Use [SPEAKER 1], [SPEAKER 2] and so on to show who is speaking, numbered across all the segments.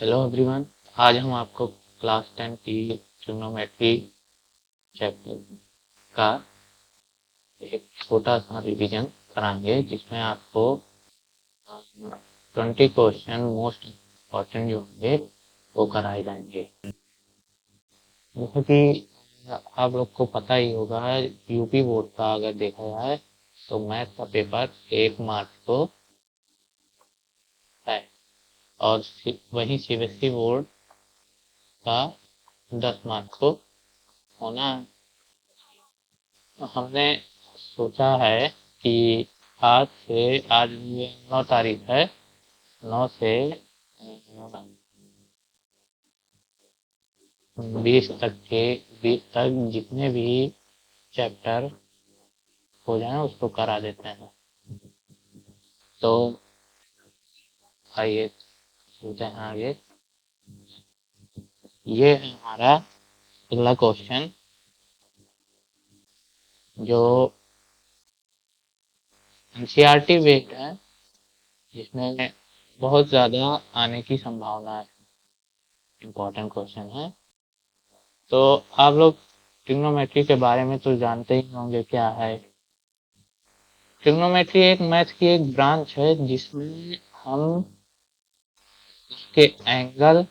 [SPEAKER 1] Hello everyone. आज हम आपको क्लास 10 की ट्रिग्नोमेट्री चैप्टर का एक छोटा सा रिवीजन कराएंगे, जिसमें आपको 20 क्वेश्चन मोस्ट इम्पोर्टेंट जो होंगे वो कराए जाएंगे। जैसे कि आप लोग को पता ही होगा, यूपी बोर्ड का अगर देखा जाए तो मैथ का पेपर 1 मार्च को है, और वही सीबीएसई बोर्ड का 10 मार्च को होना है। हमने सोचा है कि आज 9 तारीख है। 9 से 20 तक के 20 तक जितने भी चैप्टर हो जाए उसको करा देते हैं। तो आइए चलते हैं आगे। ये है हमारा अगला क्वेश्चन, जो एनसीईआरटी बेस्ड है, जिसमें बहुत ज़्यादा आने की संभावना है। इम्पोर्टेंट क्वेश्चन है। तो आप लोग ट्रिग्नोमेट्री के बारे में तो जानते ही होंगे क्या है। ट्रिग्नोमेट्री एक मैथ की एक ब्रांच है, जिसमें हम उसके एंगल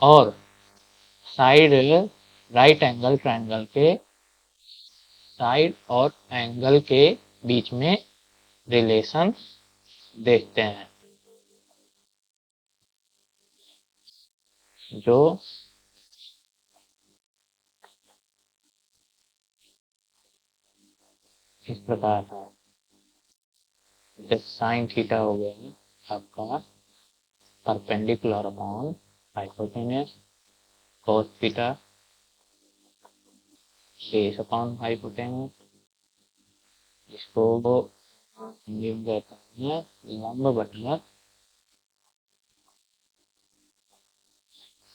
[SPEAKER 1] और साइड, राइट एंगल ट्रायंगल के साइड और एंगल के बीच में रिलेशन देखते हैं, जो इस प्रकार है। जैसे साइन थीटा हो गया आपका perpendicular upon hypotenuse, cos theta base upon hypotenuse, जिसको हिंदी कहते हैं लंब बटा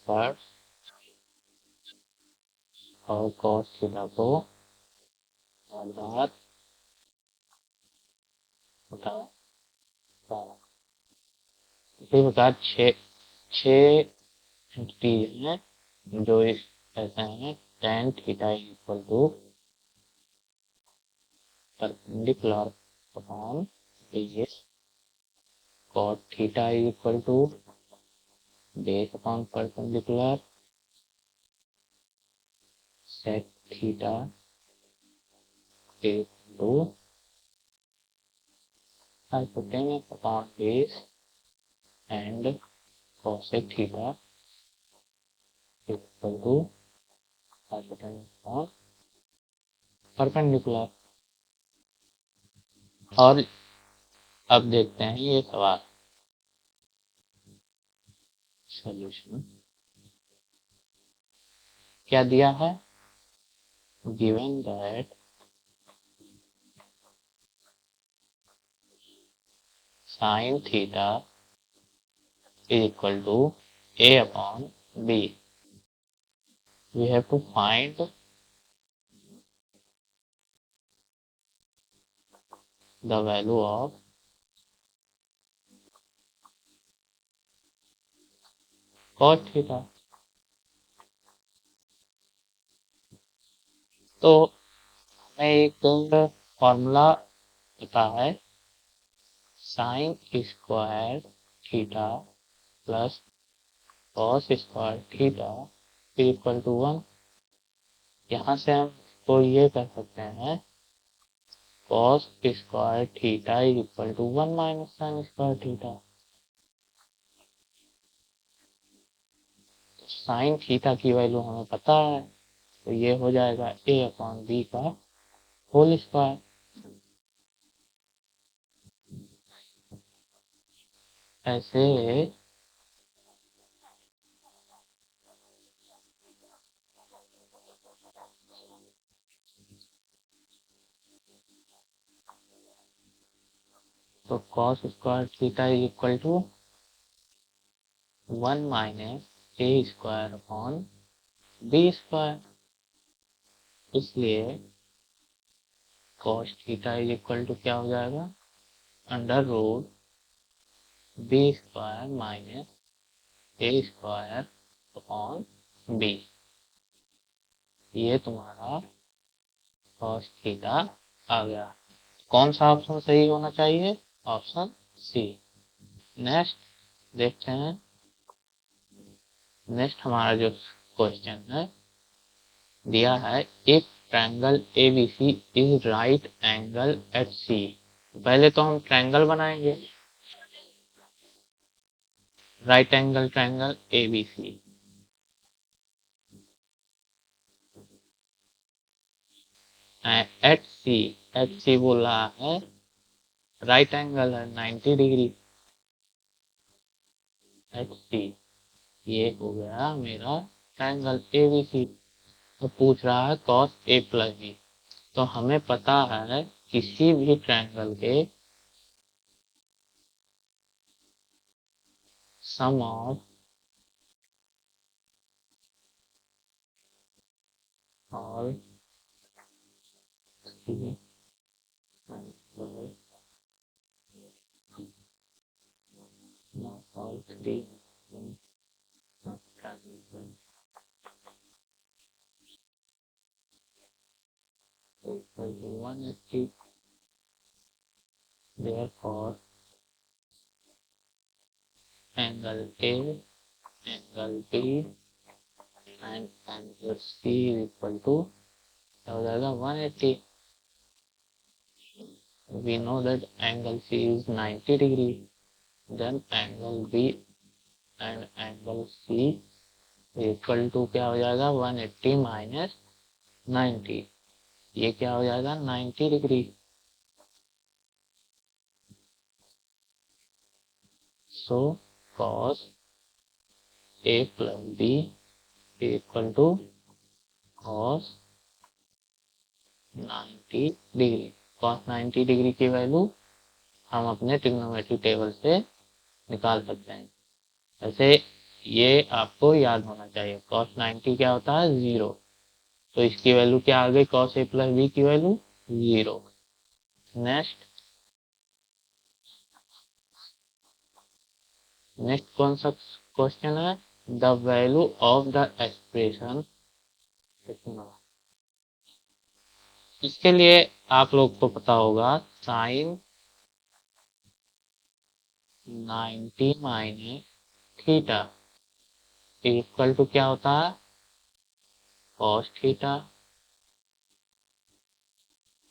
[SPEAKER 1] पर, और कॉस थीटा को आधार बटा पर। इसी प्रकार छः एंटिटीज हैं, जो इस ऐसे हैं। tan theta equal to perpendicular upon base, cot theta equal to base upon perpendicular, sec theta equal to hypotenuse upon base, and cosec theta equal to hypotenuse upon perpendicular. और अब देखते हैं ये सवाल सॉल्यूशन क्या दिया है। Given that sin theta is equal to a upon b, we have to find the value of cos theta. तो हमें एक फॉर्मूला पता है, sine square theta plus cos square theta equal to 1। यहाँ से हम तो ये कर सकते हैं, cos square theta equal to 1 minus sine square theta. Sine theta की वैल्यू हमें पता है, तो ये हो जाएगा a अपॉन बी का होल स्क्वायर। ऐसे तो cos square theta equal to 1 minus a square upon B square. इसलिए कॉस थीटा इक्वल टू क्या हो जाएगा, under root B square minus A square upon B. ये तुम्हारा कॉस थीटा आ गया। कौन सा ऑप्शन सही होना चाहिए? Option C. नेक्स्ट देखते हैं। नेक्स्ट हमारा जो क्वेश्चन है दिया है, एक triangle ABC is right angle at C. पहले तो हम ट्रायंगल बनाएंगे, right angle triangle ABC. At C, at C बोल रहा है, राइट एंगल है 90 डिग्री एट सी। ये हो गया मेरा ट्रायंगल एबीसी। तो पूछ रहा है कॉस ए प्लस बी। तो हमें पता है किसी भी ट्रायंगल के sum of all all three equal to 180. Therefore, angle A, angle B and angle C is equal to 180. We know that angle C is 90 degree. Then angle B and angle C equal to क्या हो जाएगा 180 minus 90। ये क्या हो जाएगा 90 degree. So cos A plus B equal to cos 90 degree. cos 90 degree की value हम अपने ट्रिग्नोमेट्री टेबल से निकाल सकते हैं। वैसे ये आपको याद होना चाहिए, cos 90 क्या होता है 0। तो इसकी वैल्यू क्या आ गई, cos A plus B की वैल्यू 0। नेक्स्ट कौन सा क्वेश्चन है, the value of the expression कितना। इसके लिए आप लोग को पता होगा sine 90 minus theta equal to क्या होता है cos theta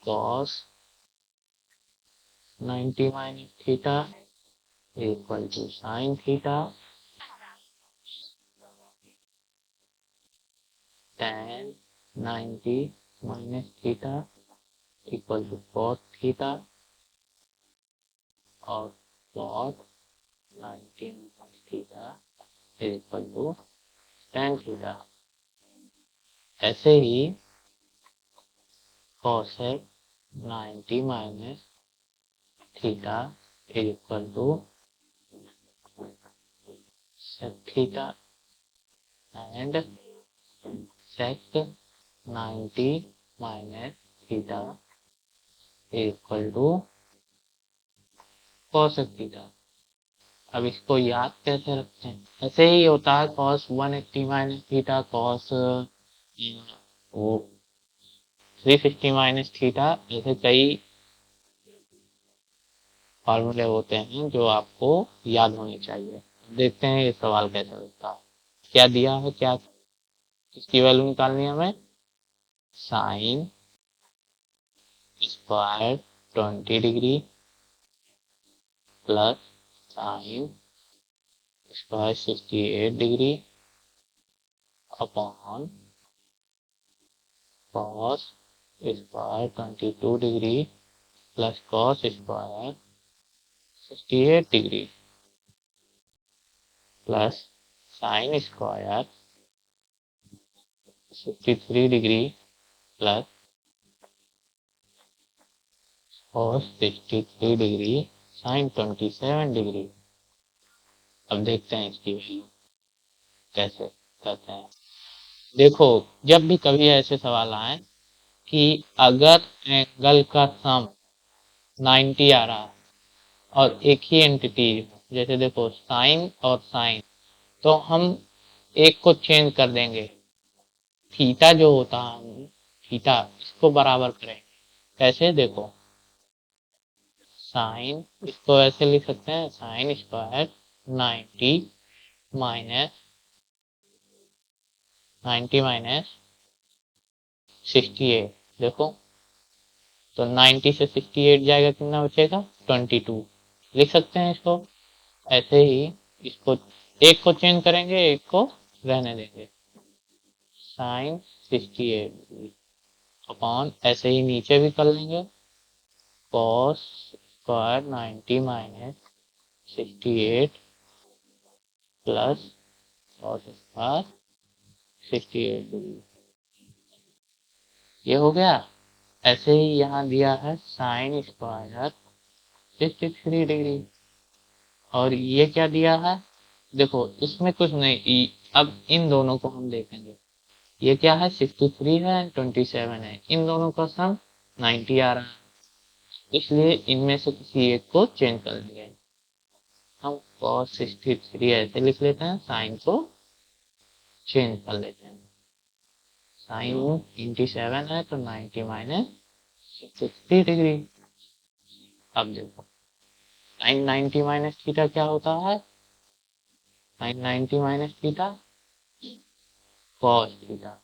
[SPEAKER 1] cos 90 minus theta equal to sine theta tan 90 minus theta equal to cos theta और cos 90 minus theta equal to tan theta. ऐसे ही cosec 90 minus theta equal to sec theta and sec 90 minus theta equal to cosec theta. अब इसको याद कैसे रखते हैं, ऐसे ही होता है cos 180 माइनस थीटा cos वो 360 माइनस थीटा। ऐसे कई फॉर्मूले होते हैं जो आपको याद होने चाहिए। देखते हैं ये सवाल कैसे होता है। क्या दिया है, क्या इसकी वैल्यू निकालनी है हमें, sine square 20 degree plus sine square 68 degree upon cos square 22 degree plus cos square 68 degree plus sine square 63 degree plus cos 63 degree sine 27 degree. अब देखते हैं इसकी वैल्यू कैसे करते हैं। देखो जब भी कभी ऐसे सवाल आए कि अगर एंगल का सम 90 आ रहा है और एक ही एंटिटी, जैसे देखो साइन और साइन तो हम एक को चेंज कर देंगे, थीटा जो होता है थीटा इसको बराबर करेंगे। कैसे देखो, साइन इसको ऐसे लिख सकते हैं, साइन स्क्वायर 90 माइनस 68। देखो तो 90 से 68 जाएगा, कितना बचेगा 22। लिख सकते हैं इसको ऐसे ही। इसको एक को चेंज करेंगे, एक को रहने देंगे। साइन 68 अपॉन ऐसे ही नीचे भी कर लेंगे, cos square 90 minus 68 plus cos square 68। ये हो गया। ऐसे ही यहाँ दिया है साइन स्क्वायर 63 डिग्री, और ये क्या दिया है, देखो इसमें कुछ नहीं। अब इन दोनों को हम देखेंगे, ये क्या है 63 है, 27 है, इन दोनों का सम 90 आ रहा है, इसलिए इनमें से किसी एक को चेंज कर देंगे। हम cos 63 ऐसे लिख लेते हैं, साइन को चेंज कर लेते हैं। साइन 27 है तो 90 माइनस 60 डिग्री। अब देखो साइन 90 माइनस थीटा क्या होता है, sine 90 minus theta cos theta,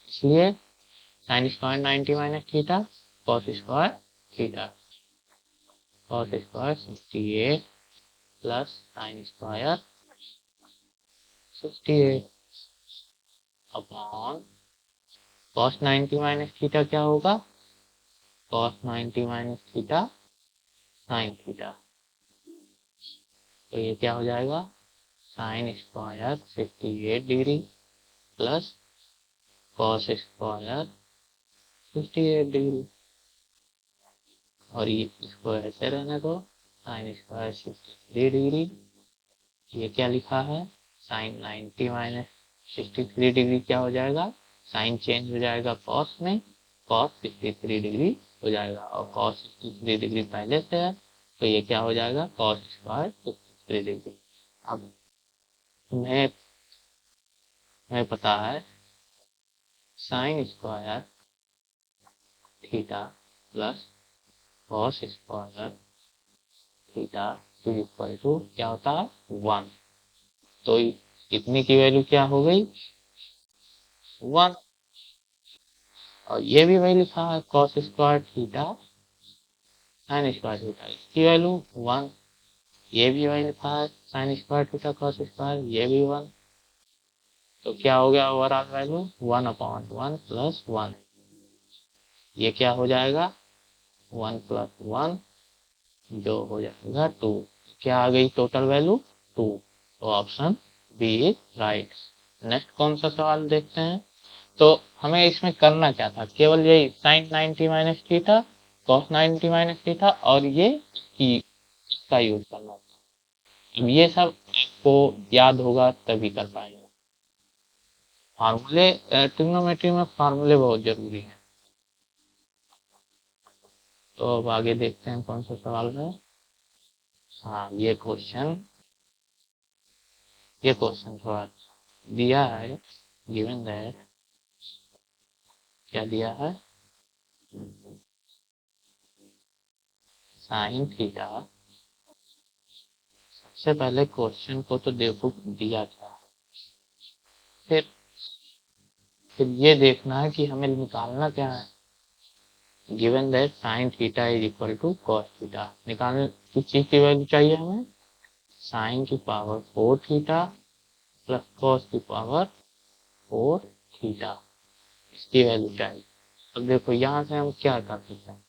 [SPEAKER 1] इसलिए sine square 90 minus theta cos square theta, cos square 68 plus sine square 68 upon cos 90 minus theta क्या होगा, cos 90 minus theta sine theta. तो ये क्या हो जाएगा, sine square 58 degree plus cos square 58 degree, और ये इसको ऐसे रहने दो, साइन स्क्वायर 63 डिग्री। ये क्या लिखा है, साइन 90 माइनस 63 डिग्री क्या हो जाएगा, साइन चेंज हो जाएगा कॉस में, कॉस 63 डिग्री हो जाएगा, और कॉस 63 डिग्री पहले से है, तो ये क्या हो जाएगा कॉस स्क्वायर 63 डिग्री। अब तुम्हें पता है sine square theta plus cos square theta equal to क्या होता है 1। तो इतनी की वैल्यू क्या हो गई 1, और ये भी वही लिखा है cos square theta sign square theta, इसकी वैल्यू 1। ये भी वही लिखा है sine square theta cos square, ये भी 1। तो क्या हो गया ओवरऑल वैल्यू 1/1 प्लस 1, ये क्या हो जाएगा 1 प्लस 1 जो हो जाएगा 2। क्या आ गई टोटल वैल्यू 2। तो option B is right. Next कौन सा सवाल देखते हैं। तो हमें इसमें करना क्या था, केवल यही sine 90 minus theta cos 90 minus theta और ये की इसका यूज करना था। अब ये सब आपको याद होगा तभी कर पाएंगे। फार्मूले ट्रिग्नोमेट्री में फार्मूले बहुत जरूरी है। तो अब आगे देखते हैं कौन सा सवाल है। हाँ ये क्वेश्चन थोड़ा दिया है, गिवन दैट क्या दिया है, साइन थीटा। सबसे पहले क्वेश्चन को तो देखो दिया था, फिर ये देखना है कि हमें निकालना क्या है। Given that sine theta is equal to cos theta, निकालने किस चीज की वैल्यू चाहिए हमें, साइन की पावर 4 थीटा प्लस कॉस की पावर 4 थीटा, इसकी वैल्यू चाहिए। अब देखो यहाँ से हम क्या कर सकते हैं,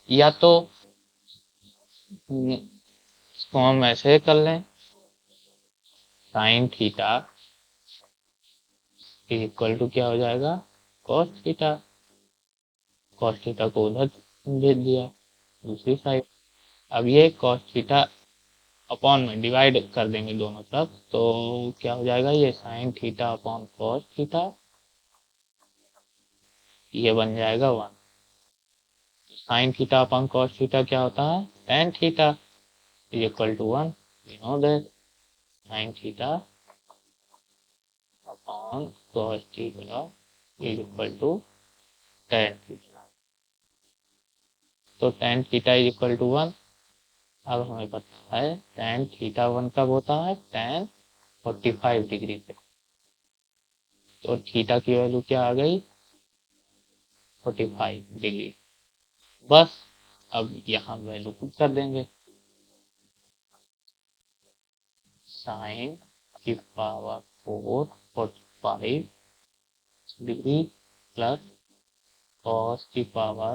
[SPEAKER 1] या तो इसको हम ऐसे कर लें, साइन थीटा इक्वल टू क्या हो जाएगा कॉस थीटा, कॉस थीटा को उधर भेज दिया दूसरी साइड। अब ये कॉस थीटा अपॉन में डिवाइड कर देंगे दोनों तरफ, तो क्या हो जाएगा ये sine theta upon cos theta, ये बन जाएगा 1। Sine theta upon cos theta क्या होता है tan theta equal to 1, you know that. Sine theta upon cos theta is equal to tan theta. तो tan theta is equal to 1। अब हमें पता है टेन थीटा 1 कब होता है, टेन 45 डिग्री पे। तो थीटा की वैल्यू क्या आ गई, 45 डिग्री। बस अब यहाँ वैल्यू पुट कर देंगे, साइन की पावर 4 45 डिग्री प्लस कॉस की पावर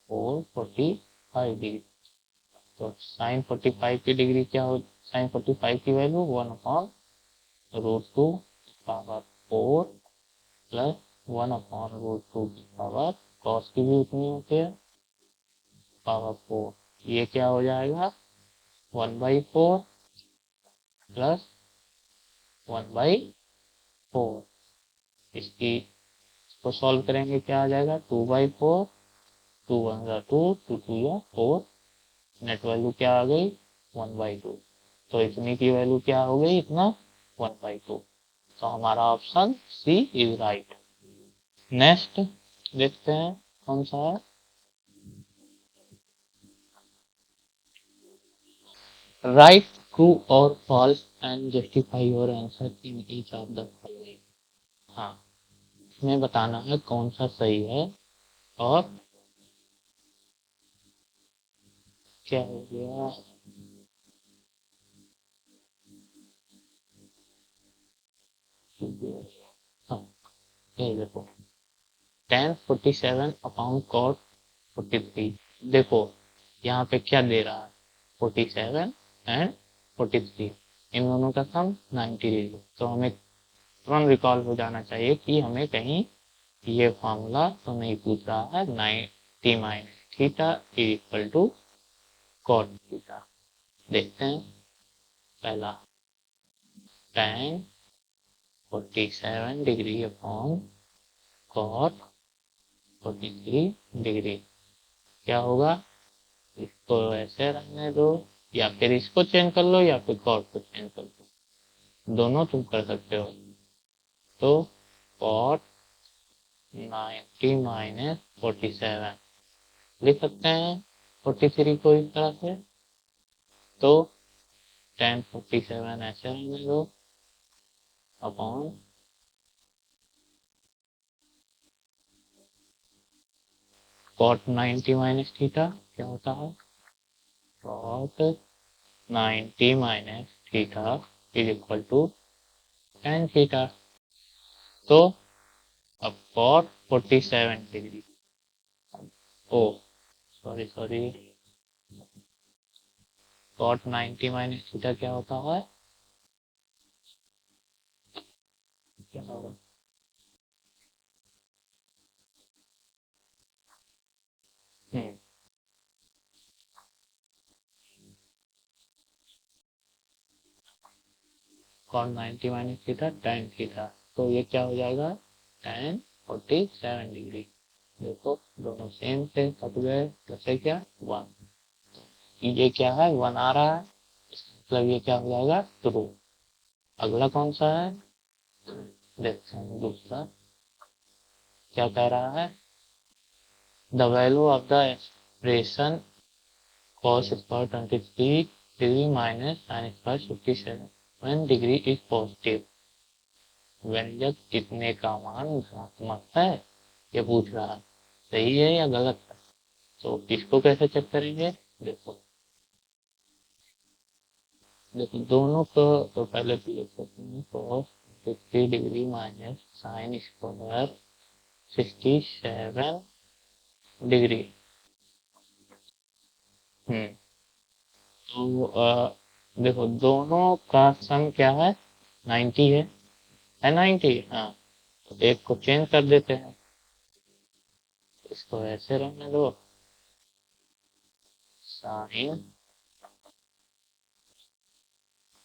[SPEAKER 1] 4 45 डिग्री। तो साइन 45 की डिग्री क्या हो, साइन 45 की value 1 upon root 2 power 4 plus 1 upon root 2 की पावर कॉस की भी उतनी होती है पावर 4। ये क्या हो जाएगा 1/4 प्लस 1/4। इसको सॉल्व करेंगे क्या आ जाएगा 2/4, 2 1 2, 2 2 4, नेट वैल्यू क्या आ गई 1/2। तो इतनी की वैल्यू क्या हो गई, इतना 1/2। तो हमारा option C is right. Next देखते हैं कौन सा है। राइट ट्रू और false and justify your answer in each of the following. हाँ, इसमें बताना है कौन सा सही है और क्या हो गया। हाँ, ये देखो tan 47 अपॉन cot 43। देखो यहाँ पे क्या दे रहा है 47 एंड 43, इन दोनों का सम 90 डिग्री। तो हमें तुरंत रिकॉल हो जाना चाहिए कि हमें कहीं ये फॉर्मूला तो नहीं पूछ रहा है 90 minus theta equal to cot theta. देखते हैं पहला tan 47 degree upon cot 43 degree क्या होगा, इसको ऐसे रहने दो या फिर इसको चेंज कर लो या फिर कॉट को चेंज कर लो, दोनों तुम कर सकते हो। तो कॉट 90 माइनस 47 लिख सकते हैं 43 को इस तरह से। तो tan 47 ऐसे रहने दो अपॉन कॉट 90 माइनस थीटा क्या होता है cot 90 minus theta is equal to tan theta. तो अब cot 47 degree, oh sorry sorry, cot 90 minus theta क्या होता है, क्या होगा cot 90 minus theta tan theta. तो ये क्या हो जाएगा tan 47 डिग्री। देखो दोनों सेम से कट गए, जैसे क्या 1, ये क्या है 1 आ रहा है, मतलब ये क्या हो जाएगा ट्रू। अगला कौन सा है देखते हैं, दूसरा क्या कह रहा है, the value of the expression cos square 23 degree minus sin square 57 degree is positive. व्यंजक कितने का मान धनात्मक है, ये पूछ रहा है, सही है या गलत है। तो इसको कैसे चेक करेंगे, देखो देखो दोनों को तो पहले तो लिख सकते हैं cos 50 degree minus sin square 67 degree. तो देखो दोनों का सम क्या है 90 है 90। हाँ, तो एक को चेंज कर देते हैं, इसको ऐसे रहने दो साइन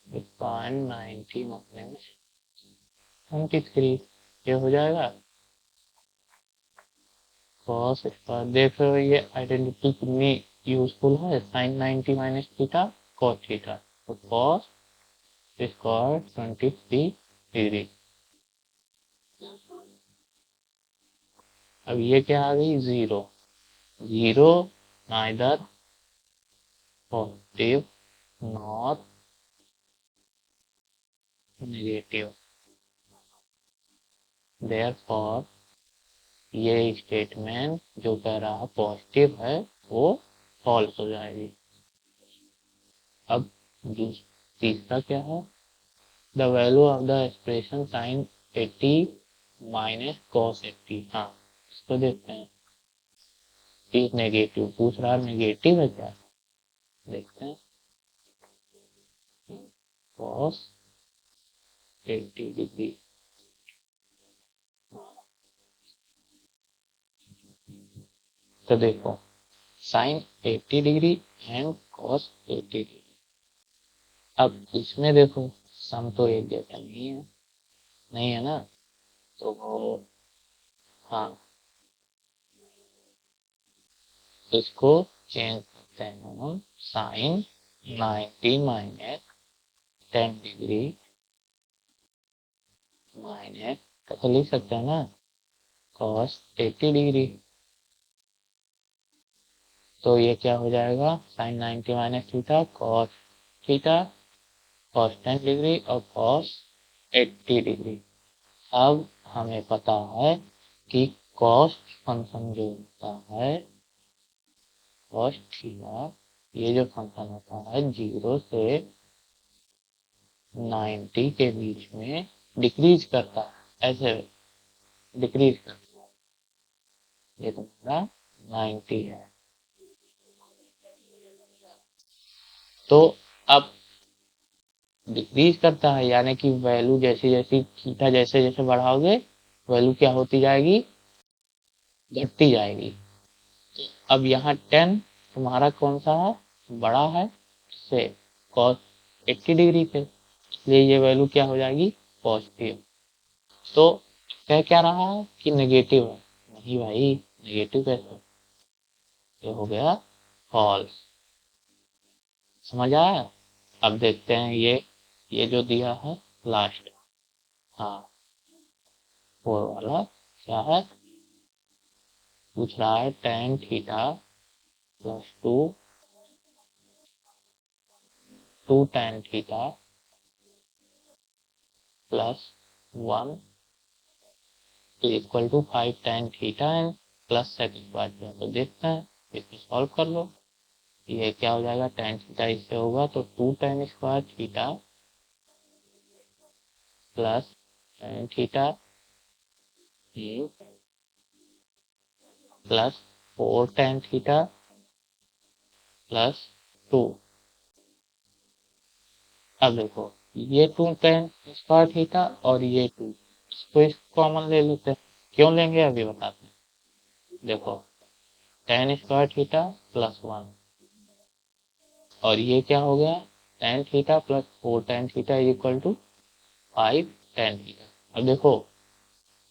[SPEAKER 1] 90 माइनस 23 ये हो जाएगा cos स्क्वायर। देखो ये आइडेंटिटी कितनी यूजफुल है, sine 90 minus theta cos theta. तो cos स्क्वायर 23 डिग्री। अब ये क्या आ गई, 0। 0 neither positive not negative, therefore ये स्टेटमेंट जो कह रहा है पॉजिटिव है वो फॉल्स हो जाएगी। अब तीसरा क्या है, the value of the expression sine 80 minus cos 80। हाँ, इसको देखते हैं। इज नेगेटिव पूछ रहा है, नेगेटिव है क्या, देखते हैं। कॉस 80 डिग्री, तो देखो sine 80 degree and cos 80 degree. अब इसमें देखो सम तो एक जैसा नहीं है, नहीं है ना, तो वो हाँ इसको चेंज करते हैं हम, साइन 90 माइनस 10 डिग्री माइनस, तो लिख सकते हैं ना कॉस 80 डिग्री। तो ये क्या हो जाएगा, sine 90 minus theta cos theta cos 10 degree और कॉस 80 डिग्री। अब हमें पता है कि कॉस फंक्शन जो होता है कॉस थीटा, ये जो फंक्शन होता है 0 से 90 के बीच में डिक्रीज करता है, ऐसे डिक्रीज करता है। ये तुम्हारा 90 है। तो अब डिक्रीज करता है यानी कि वैल्यू जैसे जैसे थीटा जैसे जैसे बढ़ाओगे वैल्यू क्या होती जाएगी, घटती जाएगी। अब यहाँ 10 तुम्हारा कौन सा है, बड़ा है से cos 80 डिग्री पे, इसलिए ये वैल्यू क्या हो जाएगी, पॉजिटिव। तो कह क्या रहा है कि नेगेटिव है, नहीं भाई नेगेटिव कैसे, ये हो गया फॉल्स। समझ आया। अब देखते हैं ये जो दिया है लास्ट, हाँ 4 वाला क्या है, पूछ रहा है tan theta plus 2 tan theta plus 1 equal to 5 tan theta and plus sec square. तो देखते हैं इसको सॉल्व कर लो। ये क्या हो जाएगा, tan थीटा इससे होगा तो 2 tan square theta plus tan theta plus 4 tan theta plus 2। अब देखो ये 2 tan स्क्वायर थीटा और ये 2, इसको कॉमन ले लेते हैं। क्यों लेंगे अभी बताते हैं। देखो tan स्क्वायर थीटा प्लस 1 और ये क्या हो गया, tan theta plus 4 tan theta equal to 5 tan theta. अब देखो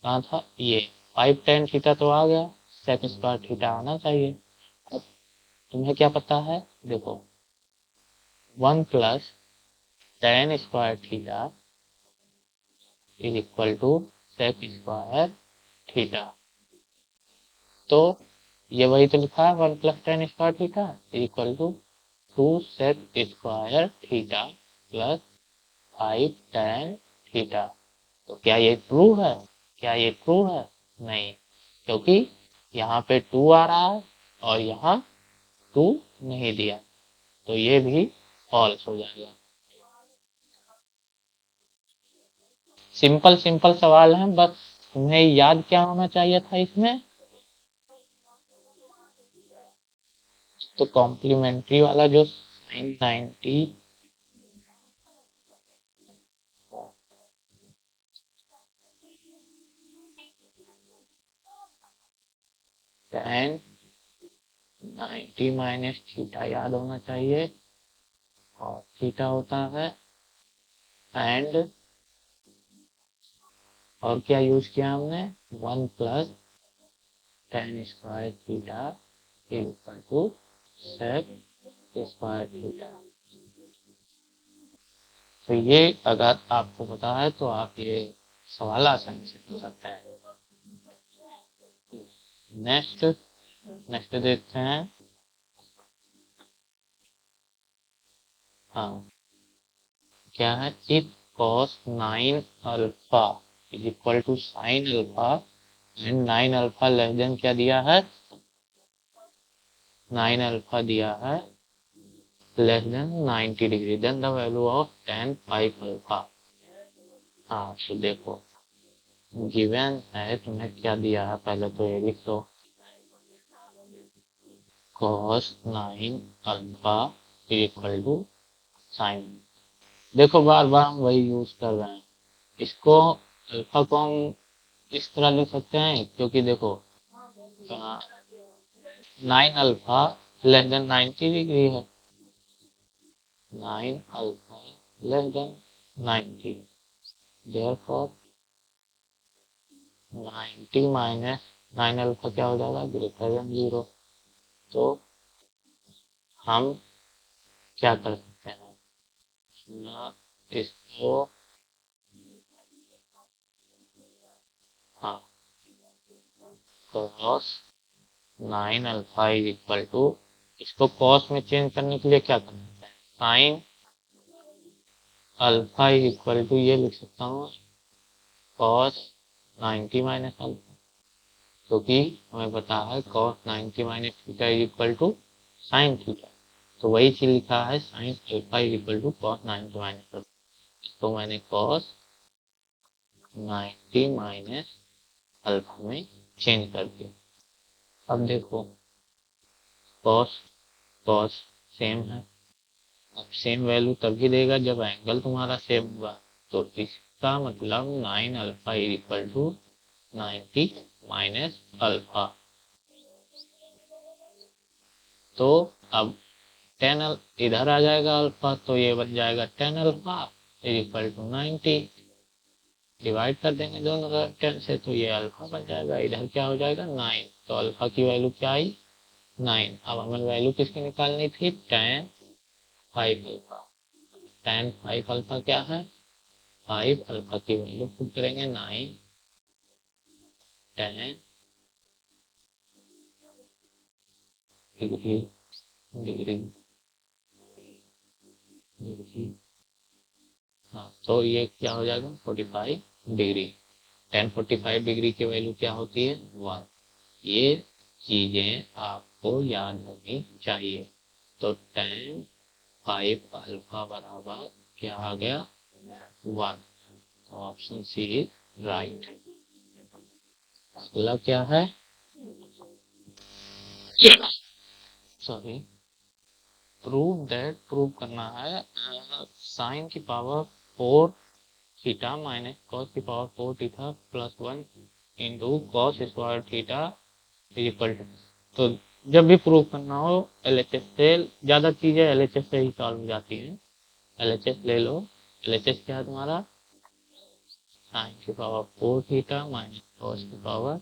[SPEAKER 1] कहाँ था ये 5 tan थीटा तो आ गया, sec स्क्वायर थीटा आना चाहिए। अब तुम्हें क्या पता है, देखो 1 plus tan square theta is equal to sec square theta. तो ये वही तो लिखा है 1 plus tan square theta is equal to 2 sec square theta plus 5 tan theta. तो क्या ये ट्रू है, क्या ये ट्रू है, नहीं, क्योंकि यहाँ पे 2 आ रहा है और यहाँ 2 नहीं दिया, तो ये भी फॉल्स हो जाएगा। सिंपल सिंपल सवाल है, बस तुम्हें याद क्या होना चाहिए था इसमें, तो कॉम्प्लीमेंट्री वाला जो साइन 90 tan 90 माइनस थीटा याद होना चाहिए, और थीटा होता है एंड, और क्या यूज किया हमने, 1 plus tan square theta equal to sec square theta. तो ये अगर आपको पता है तो आप ये सवाल आसानी से कर सकते हैं। नेक्स्ट नेक्स्ट देखते हैं। हाँ, क्या है, if cos 9 alpha is equal to sine alpha and 9 alpha less than क्या दिया है, 9 अल्फा दिया है less than 90 degree, then the value of tan five alpha. हाँ तो देखो, गिवन है तुम्हें क्या दिया है, पहले तो ये लिख दो, cos 9 alpha is equal to sine. देखो बार बार हम वही यूज कर रहे हैं, इसको अल्फा को हम इस तरह लिख सकते हैं, क्योंकि देखो 9 अल्फा लेस देन 90 डिग्री है, 9 alpha less than 90, therefore 90 minus 9 alpha क्या हो जाएगा, ग्रेटर देन 0। तो हम क्या कर सकते हैं, इसको, हाँ, cos 9 alpha is equal to, इसको cos में चेंज करने के लिए क्या करना है, sine alpha is equal to, ये लिख सकता हूँ cos 90 माइनस अल्फा, क्योंकि हमें पता है cos 90 minus theta is equal to sine theta, तो वही चीज लिखा है sine alpha is equal to cos 90 minus alpha, तो मैंने cos 90 माइनस अल्फा में चेंज कर दिया। अब देखो cos cos सेम है, अब सेम वैल्यू तभी देगा जब एंगल तुम्हारा सेम होगा, तो इसका मतलब 9 alpha is equal to 90 minus alpha. तो अब 10 इधर आ जाएगा अल्फा, तो ये बन जाएगा 10 alpha is equal to 90, divide कर देंगे दोनों तरफ 10 से, तो ये अल्फा बन जाएगा, इधर क्या हो जाएगा 9, तो अल्फा की वैल्यू क्या आई 9। अब हमें वैल्यू किसकी निकालनी थी, tan five alpha, tan five alpha क्या है, 5 अल्फा की वैल्यू पुट करेंगे 9 tan डिग्री डिग्री डिग्री, हाँ तो ये क्या हो जाएगा 45 डिग्री, tan 45 डिग्री की वैल्यू क्या होती है 1। ये चीजें आपको याद होनी चाहिए। तो tan 5 अल्फा बराबर क्या आ गया 1, तो ऑप्शन सी इज राइट। अगला क्या है, सॉरी, प्रूव दैट, प्रूव करना है साइन की पावर 4 थीटा माइनस कॉस की power 4 theta plus 1 into cos square theta is equal to. तो जब भी प्रूव करना हो एलएचएस से, ज्यादा चीजें एलएचएस से ही सॉल्व हो जाती हैं, एलएचएस ले लो। एलएचएस क्या है तुम्हारा, साइन की पावर 4 थीटा माइनस कॉस की power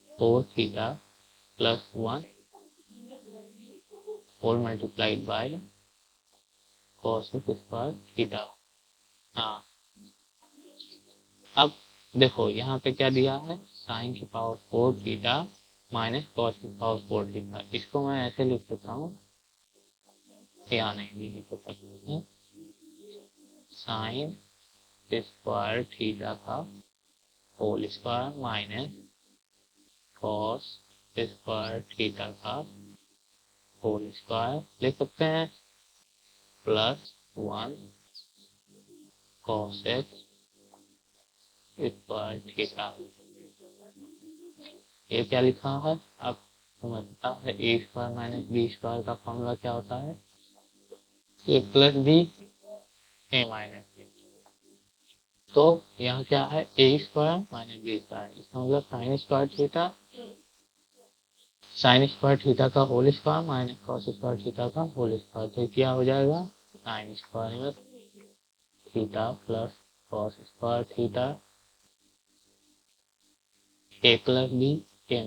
[SPEAKER 1] 4 theta plus 1 whole multiplied by cos square theta. हाँ, अब देखो यहाँ पे क्या दिया है, साइन की पावर 4 थीटा माइनस कॉस की पावर 4 थीटा, इसको मैं ऐसे लिख सकता हूँ, या नहीं लिख सकता हूँ, साइन स्क्वायर थीटा का whole square minus cos square theta का होल स्क्वायर लिख सकते हैं, plus 1 cos X square theta. ये क्या लिखा है, अब तुम्हें पता है A square minus B square का फॉर्मूला क्या होता है, A plus B A minus B. तो यहाँ क्या है, A square minus B square, इसका मतलब साइन स्क्वायर थीटा का whole square minus cos square theta का होल स्क्वायर, तो क्या हो जाएगा sine square theta plus cos square theta A plus B A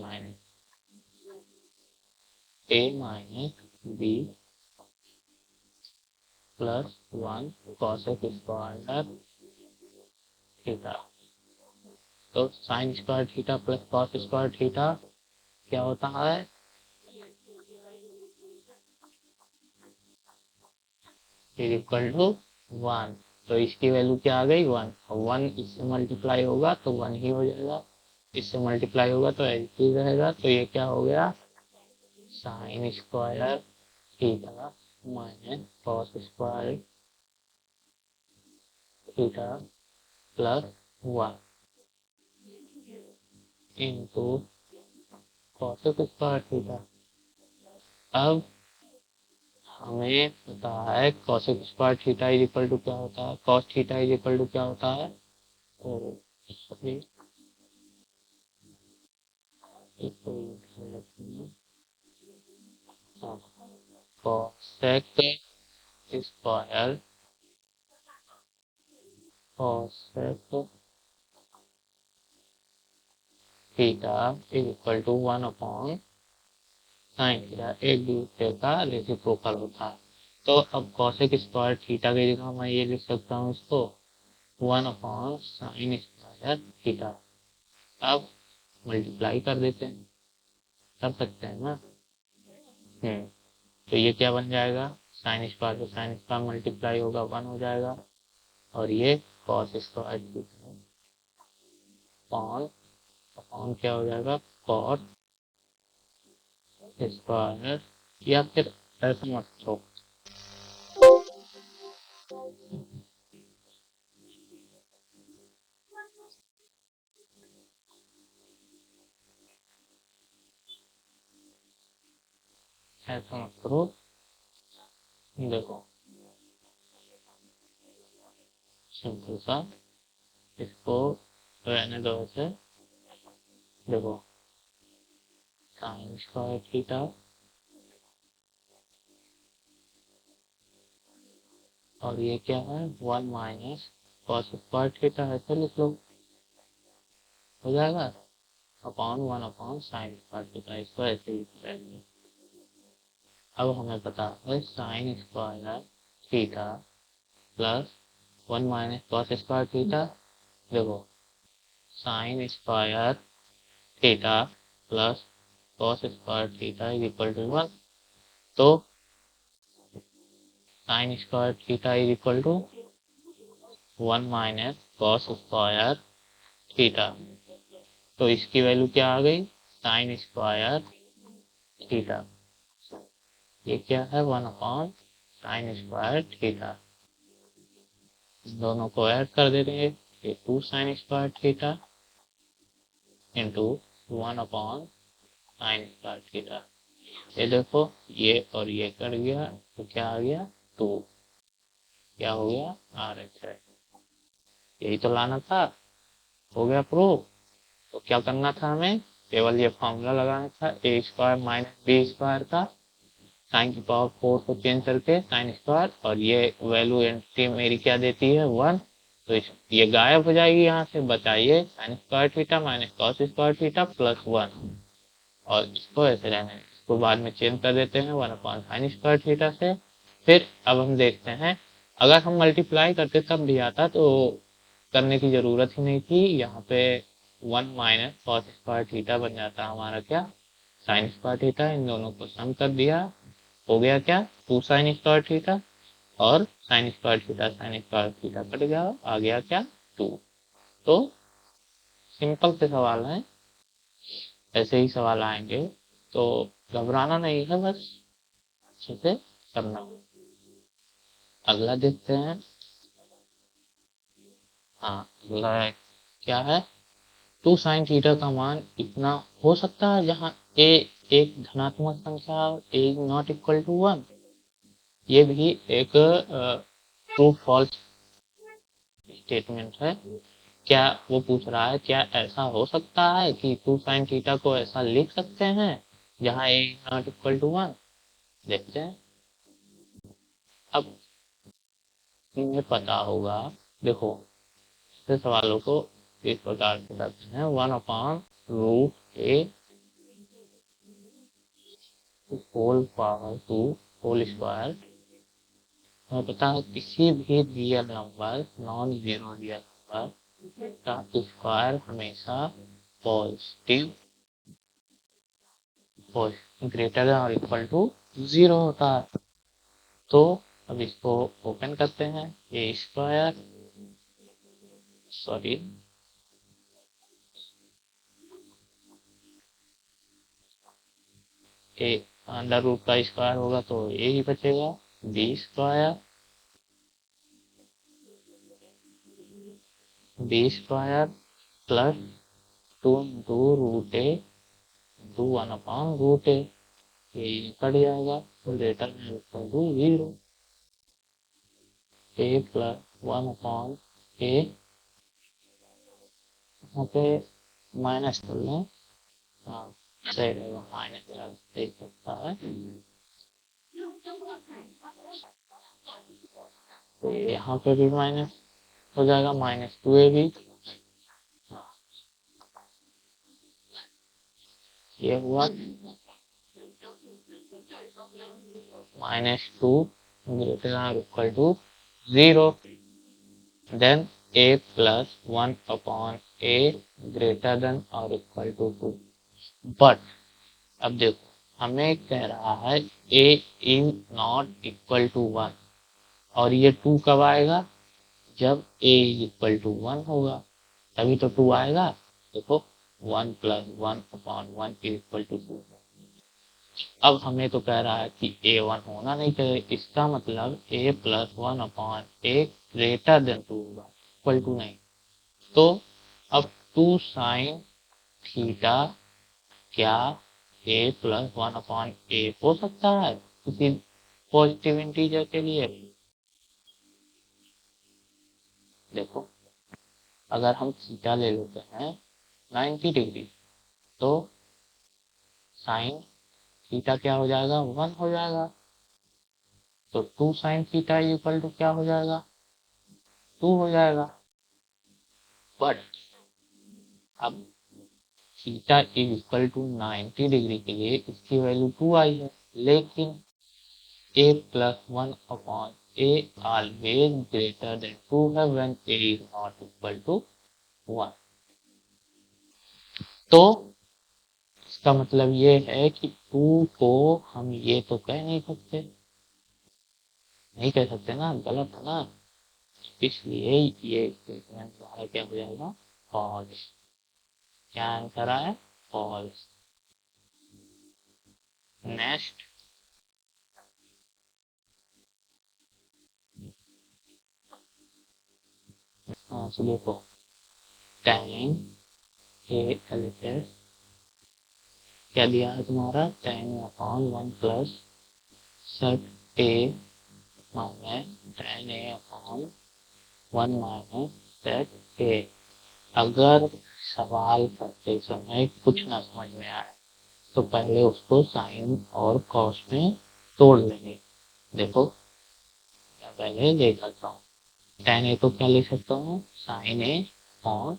[SPEAKER 1] minus B plus 1 cosec square theta. तो sine square theta plus cos square theta क्या होता है, equal to 1। तो इसकी वैल्यू क्या आ गई 1, और 1 इससे मल्टीप्लाई होगा तो 1 ही हो जाएगा, इससे मल्टीप्लाई होगा तो एज ही रहेगा। तो ये क्या हो गया, sine square theta minus cos square theta plus 1 into cosec square theta. अब हमें पता है cosec square theta is equal to क्या होता है, cos theta is equal to क्या होता है, तो cosec square cosec theta is equal to 1 upon sine theta, एक दूसरे का रेसिप्रोकल होता है। तो अब कॉसेक स्क्वायर थीटा की जगह मैं ये लिख सकता हूँ इसको 1 अपॉन साइन स्क्वायर थीटा। अब मल्टीप्लाई कर देते हैं, कर सकते हैं ना। तो ये क्या बन जाएगा, साइन स्क्वायर तो साइन स्क्वायर मल्टीप्लाई होगा 1 हो जाएगा, और ये cos square theta upon upon क्या हो जाएगा, कॉस स्क्वायर, या फिर ऐसा मत लो, ऐसा मत करो, देखो सिंपल सा इसको रहने दो ऐसे। देखो साइन स्क्वायर थीटा और ये क्या है 1 माइनस कॉस स्क्वायर थीटा, ऐसे लिख लो, हो जाएगा upon 1 upon sine square theta, इसको ऐसे ही करेंगे। अब हमें पता है sine square theta plus 1 minus cos square theta. देखो sine square theta plus cos square theta is equal to 1। तो sine square theta is equal to 1 minus cos square theta. तो इसकी वैल्यू क्या आ गई, साइन स्क्वायर थीटा, ये क्या है 1 अपॉन साइन स्क्वायर थीटा। दोनों को ऐड कर दे रहे हैं, ये 2 sign square theta into 1 upon sine square theta. ये देखो ये और ये कर गया तो क्या आ गया 2, क्या हो गया आर एच है। यही तो लाना था, हो गया प्रूफ। तो क्या करना था हमें, केवल ये फॉर्मूला लगाना था, ए स्क्वायर माइनस बी स्क्वायर का साइन की पावर 4 को चेंज करके साइन स्क्वायर, और ये वैल्यू एंट्री मेरी क्या देती है 1। तो ये गायब हो जाएगी यहाँ से, बचाइए sign square theta minus cos square theta plus 1, और इसको ऐसे रहने, इसको बाद में चेंज कर देते हैं 1 अपॉन साइन स्क्वायर थीटा से। फिर अब हम देखते हैं, अगर हम मल्टीप्लाई करते तब भी आता तो करने की जरूरत ही नहीं थी, यहाँ पे 1 माइनस कॉस स्क्वायर थीटा बन जाता हमारा क्या साइन स्क्वायर थीटा। इन दोनों को सम कर दिया, हो गया क्या 2 साइन स्क्वायर थीटा, और साइन स्क्वायर थीटा कट गया, आ गया क्या 2। तो सिंपल से सवाल है, ऐसे ही सवाल आएंगे, तो घबराना नहीं है, बस अच्छे से करना। अगला देखते हैं, हाँ अगला है, क्या है 2 साइन थीटा का मान इतना हो सकता है जहाँ ए एक धनात्मक संख्या ए नॉट इक्वल टू 1। ये भी एक ट्रू फॉल्स स्टेटमेंट है। क्या वो पूछ रहा है, क्या ऐसा हो सकता है कि 2 साइन थीटा को ऐसा लिख सकते हैं जहाँ ए नॉट इक्वल टू 1। देखते हैं, अब तुम्हें पता होगा, देखो ऐसे सवालों को इस प्रकार से करते हैं 1 upon root A whole power 2 whole square हमें पता है किसी भी real number, non zero real number का स्क्वायर हमेशा पॉजिटिव ग्रेटर देन और इक्वल टू 0 होता है। तो अब इसको ओपन करते हैं, A square sorry A under root का स्क्वायर होगा तो ए ही बचेगा, B square plus 2 into root A into 1/रूट ए, ये कट जाएगा greater than equal to 0, A plus 1/ए, यहाँ पे माइनस कर लें, हाँ सही रहेगा, माइनस देख सकता है, तो यहाँ पे भी माइनस हो जाएगा, -2a भी, ये हुआ -2 ग्रेटर देन इक्वल टू 0, देन a plus 1/a greater than और इक्वल टू 2। बट अब देखो हमें कह रहा है a is not equal to 1, और ये 2 कब आएगा, जब a इज इक्वल टू 1 होगा, तभी तो 2 आएगा। देखो 1 प्लस 1/1 इज इक्वल टू 2। अब हमें तो कह रहा है कि a1 होना नहीं चाहिए, इसका मतलब a plus 1/a greater than 2 होगा, इक्वल टू नहीं। तो अब 2 साइन थीटा क्या a प्लस 1/a हो सकता है किसी पॉजिटिव इंटीजर के लिए? देखो अगर हम थीटा ले लेते हैं 90 डिग्री, तो साइन थीटा क्या हो जाएगा, 1 हो जाएगा, तो 2 साइन थीटा इक्वल टू क्या हो जाएगा, 2 हो जाएगा। बट अब theta is equal to 90 degree के लिए इसकी वैल्यू 2 आई है, लेकिन a plus 1/a always greater than 2 है when a is not equal to 1। तो इसका मतलब ये है कि 2 को हम ये तो कह नहीं सकते, नहीं कह सकते ना, गलत है ना, इसलिए ये स्टेटमेंट हमारा क्या हो जाएगा, फॉल्स। क्या आंसर आया, फॉल्स। नेक्स्ट तो देखो tan a एलिफेंट क्या दिया है तुम्हारा, tan/1 plus sec a minus tan a/1 minus sec a। अगर सवाल करते समय कुछ ना समझ में आए तो पहले उसको साइन और कॉस में तोड़ लेंगे। देखो मैं पहले देख सकता हूँ, tan a को क्या लिख सकता हूँ, साइन a और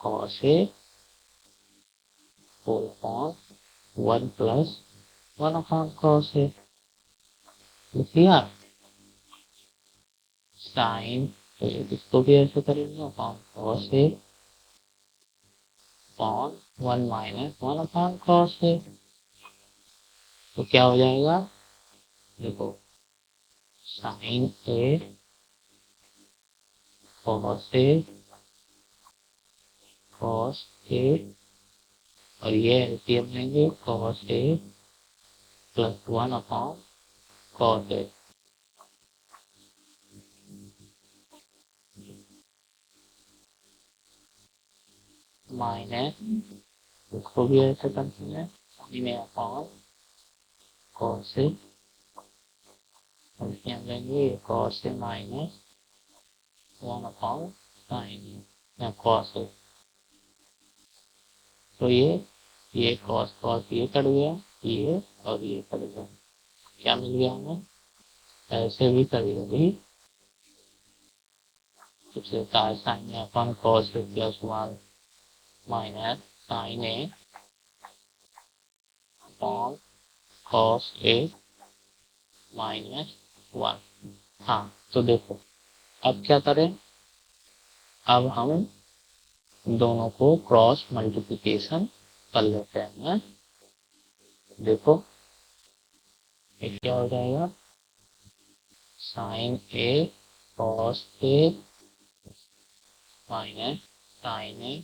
[SPEAKER 1] cos a whole upon 1 plus 1/cos a, लिखिए साइन, तो इसको भी ऐसे करेंगे upon cos a upon 1 minus 1/cos a, तो क्या हो जाएगा, देखो साइन a कॉस a और ये एलसीएम लेंगे cos a plus 1/cos a, minus इसको भी ऐसे करते हैं sine a upon cos a, LCM लेंगे cos a minus 1/sin a cos a, तो ये कॉस कॉस ये कट गया, ये और ये कट गया, क्या मिल गया हमें, ऐसे भी कभी कभी कुछ रहता है sign A upon cos A plus 1 minus sine A upon cos A minus 1, हाँ, तो देखो अब क्या करें, अब हम दोनों को क्रॉस मल्टीप्लिकेशन कर लेते हैं। देखो ये क्या हो जाएगा, sign A cos A minus sine A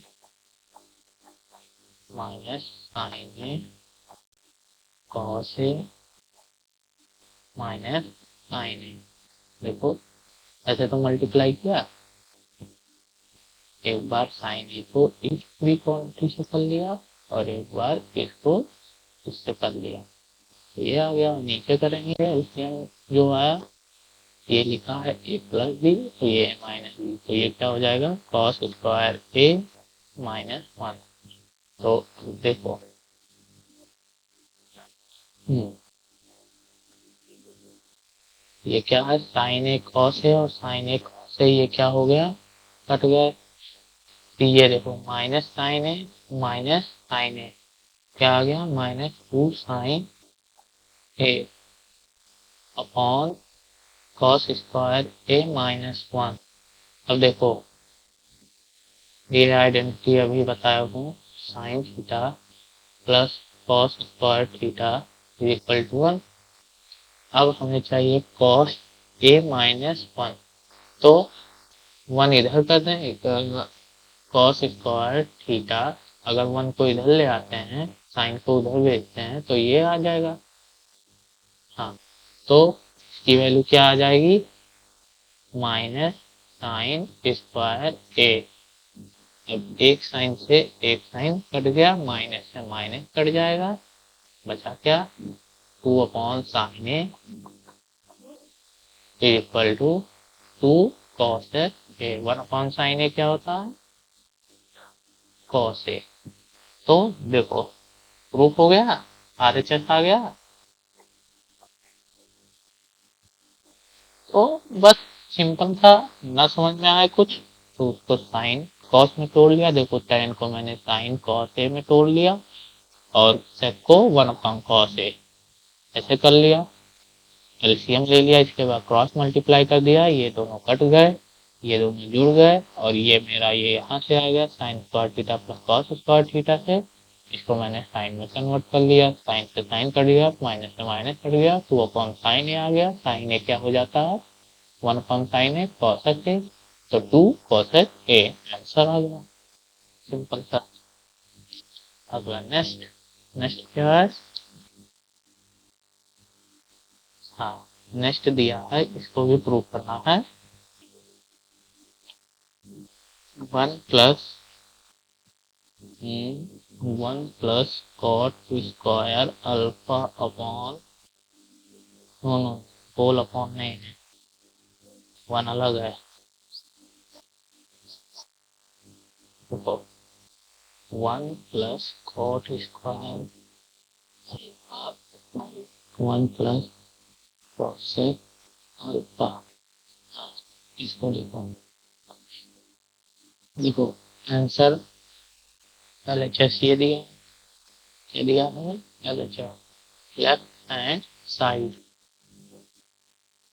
[SPEAKER 1] minus sine A cos A minus sine ए। देखो ऐसे तो मल्टीप्लाई किया, एक बार साइन ए को इस क्वांटिटी से कर लिया और एक बार इसको इससे कर लिया, तो ये आ गया। नीचे करेंगे उसमें जो आया, ये लिखा है ए प्लस बी, तो ये है माइनस बी, तो ये क्या हो जाएगा, cos square A minus one. तो देखो ये क्या है, साइन ए कॉस है और साइन ए कॉस से ये क्या हो गया, कट गया। तो ये देखो minus sine A minus sine A क्या आ गया, minus two sine A upon cos square A minus one. अब देखो ये आइडेंटिटी अभी बताया हूँ, sine theta plus cos square theta is equal to one. अब हमें चाहिए कॉस ए माइनस वन, तो वन इधर कर दें, कॉस स्क्वायर थीटा अगर वन को इधर ले आते हैं, साइन को उधर भेजते हैं, तो ये आ जाएगा। हाँ, तो इसकी वैल्यू क्या आ जाएगी, माइनस साइन स्क्वायर ए। अब एक साइन से एक साइन कट गया, माइनस से माइनस कट जाएगा, बचा क्या, two upon sine A equal to two cos A. One upon sine A क्या होता है, कॉस ए। तो देखो प्रूफ हो गया, आरएचएस आ गया। तो बस सिंपल था, ना समझ में आया कुछ तो उसको साइन कॉस में तोड़ लिया। देखो टेन को मैंने साइन कॉस ए में तोड़ लिया और सेक को वन अपॉन कॉस ए ऐसे कर लिया, एलसीएम ले लिया, इसके बाद क्रॉस मल्टीप्लाई कर दिया, ये दोनों कट गए, ये दोनों जुड़ गए और ये मेरा ये यहाँ से आ गया sine square theta plus cos square theta से। इसको मैंने साइन में कन्वर्ट कर लिया, साइन से साइन कट गया, माइनस से माइनस कट गया, टू अपॉन साइन ए आ गया। साइन ए क्या हो जाता है, वन अपॉन साइन ए कॉसेक ए, तो टू कॉसेक ए आंसर आ गया, सिंपल सा। अगला नेक्स्ट, नेक्स्ट क्या है, हाँ नेक्स्ट दिया है, इसको भी प्रूव करना है। One plus one plus cot square alpha upon, no no whole upon नहीं है, वन अलग है। देखो one plus cot square one plus cosec alpha, इसको देखो, देखो आंसर एलएचएस ये दिया, ये दिया है एलएचएस लेफ्ट हैंड साइड,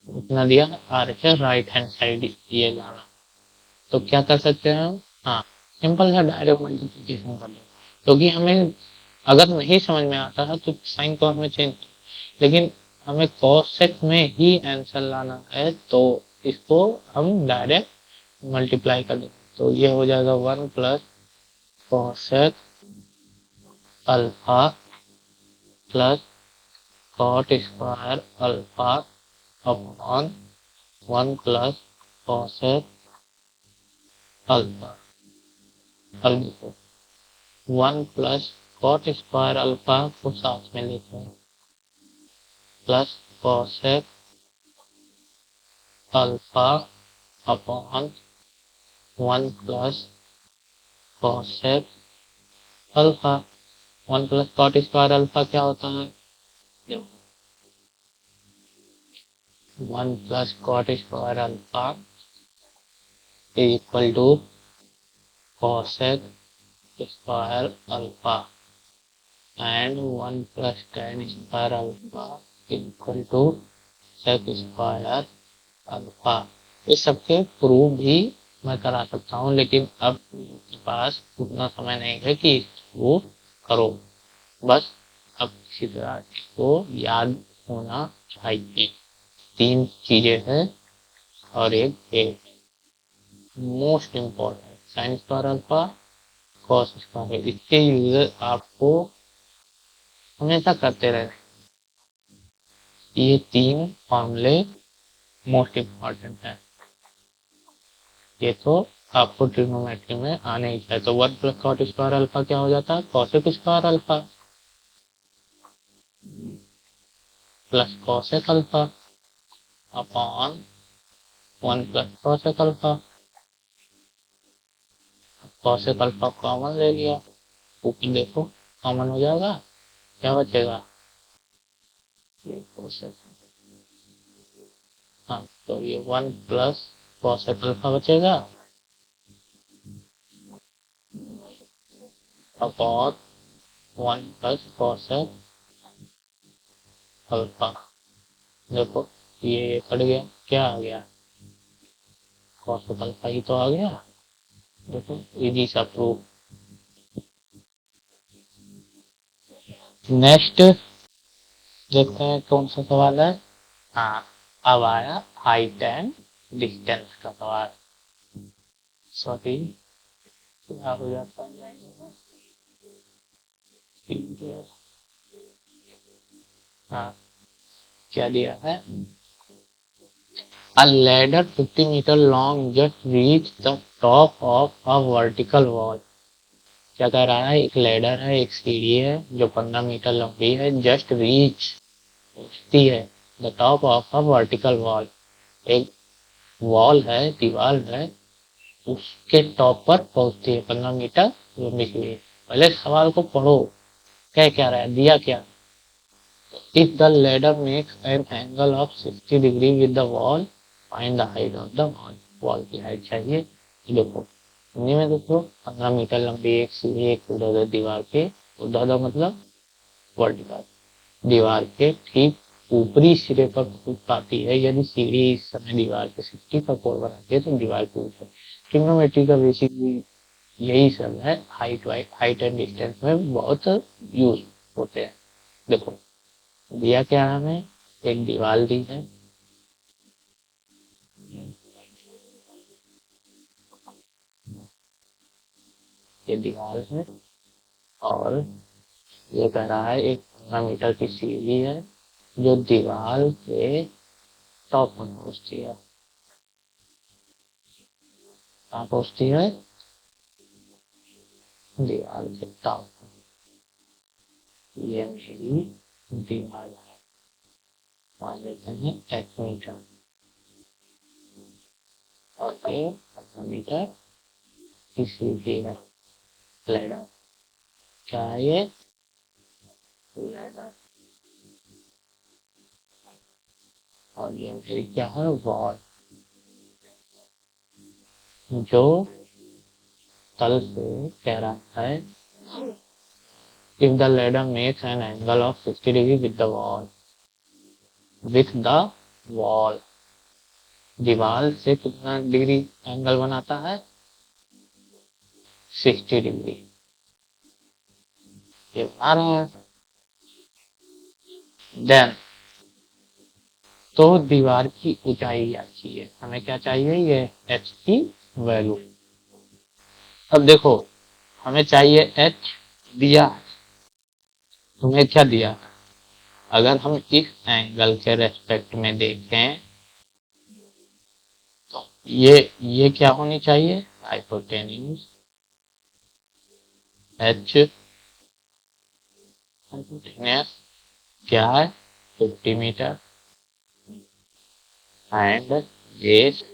[SPEAKER 1] इतना दिया आरएचएस राइट हैंड साइड ये जाना। तो क्या कर सकते हैं हम, हाँ सिंपल सा डायरेक्ट मल्टीप्लिकेशन कर लो, क्योंकि हमें अगर नहीं समझ में आता है तो साइन कॉस में चेंज, लेकिन हमें कॉसेक में ही आंसर लाना है, तो इसको हम डायरेक्ट मल्टीप्लाई कर देंगे। तो ये हो जाएगा one plus cosec alpha plus cot square alpha upon one plus cosec alpha. अब देखो one plus cot square alpha को साथ में लेते हैं plus cosec alpha upon one plus cosec alpha. One plus cot square alpha क्या होता है, one plus cot square alpha equal to cosec square alpha and one plus tan square alpha equal to sec square alpha. इस सबके prove भी मैं करा सकता हूँ, लेकिन अब मेरे पास उतना समय नहीं है कि वो करो। बस अब किसी तरह इसको याद होना चाहिए। 3 चीजें हैं और एक most important sine square alpha, cos square. इसके यूजर आपको हमेशा करते रहना। ये 3 फॉर्मूले मोस्ट इम्पोर्टेंट है। ये तो आपको ट्रिग्नोमेट्री में आने ही चाहिए। तो 1 प्लस कॉट स्क्वायर अल्फा क्या हो जाता है? Cosec square alpha plus cosec alpha upon 1 plus cosec alpha. Cosec alpha common ले लिया, ऊपर देखो कॉमन हो जाएगा, क्या बचेगा? ये कॉसेक। हाँ, तो ये 1 प्लस कॉसेक अल्फा बचेगा अपॉन 1 प्लस कॉसेक अल्फा। देखो ये कट गया, क्या आ गया? कॉसेक अल्फा ही तो आ गया। देखो इजी सा प्रूफ। नेक्स्ट देखते हैं कौन सा सवाल है। हाँ, अब आया हाइट एंड डिस्टेंस का सवाल। सॉरी, क्या हो जाता है? हाँ, क्या दिया है? A ladder 50 meter long just reached the top of a vertical wall। क्या कह रहा है? एक लेडर है, एक सीढ़ी है जो 15 मीटर लंबी है, जस्ट रीच पहुंचती है the top of a vertical wall. एक वॉल है, दीवार है, उसके टॉप पर पहुंचती है 15 मीटर लंबी सीढ़ी। पहले सवाल को पढ़ो, क्या क्या रहा है, दिया क्या? If the ladder makes an angle of 60 degree with the wall, find the height of the wall। Wall की हाइट चाहिए। देखो हिंदी में देखो, 15 मीटर लंबी एक सीढ़ी, एक उधर दीवार के, उधर मतलब वर्टिकल, दीवार के ठीक ऊपरी सिरे पर पहुंच पाती है। यदि सीढ़ी इस समय दीवार के 60 पर कोण बनाती है तो दीवार के ऊपर। ट्रिग्नोमेट्री का बेसिकली यही सब है। हाइट एंड डिस्टेंस में बहुत यूज होते हैं। देखो दिया क्या है हमें? एक दीवार दी है, ये दीवार है, और ये कह रहा है एक 15 मीटर की सीढ़ी है जो दीवार के टॉप पर पहुंचती है। कहाँ पहुंचती है? दीवार के टॉप। ये मेरी दीवार है, मान लेते हैं 1 मीटर, और ये 15 मीटर की सीढ़ी है। लैडर, क्या है ये? लैडर। और ये मेरी क्या है? वॉल, जो तल से कह रहा है if the ladder makes an angle of 60 degree with the wall, with the wall, दीवार से कितना डिग्री एंगल बनाता है? 60 डिग्री। ये बना रहा है। देन तो दीवार की ऊंचाई क्या चाहिए हमें? क्या चाहिए? ये एच की वैल्यू। अब देखो हमें चाहिए एच, दिया तुम्हें क्या दिया? अगर हम इस एंगल के रेस्पेक्ट में देखें तो ये क्या होनी चाहिए? हाइपोटेन्यूज एच, हाइपोटेन्यूज क्या है? 50 मीटर। एंड बेस,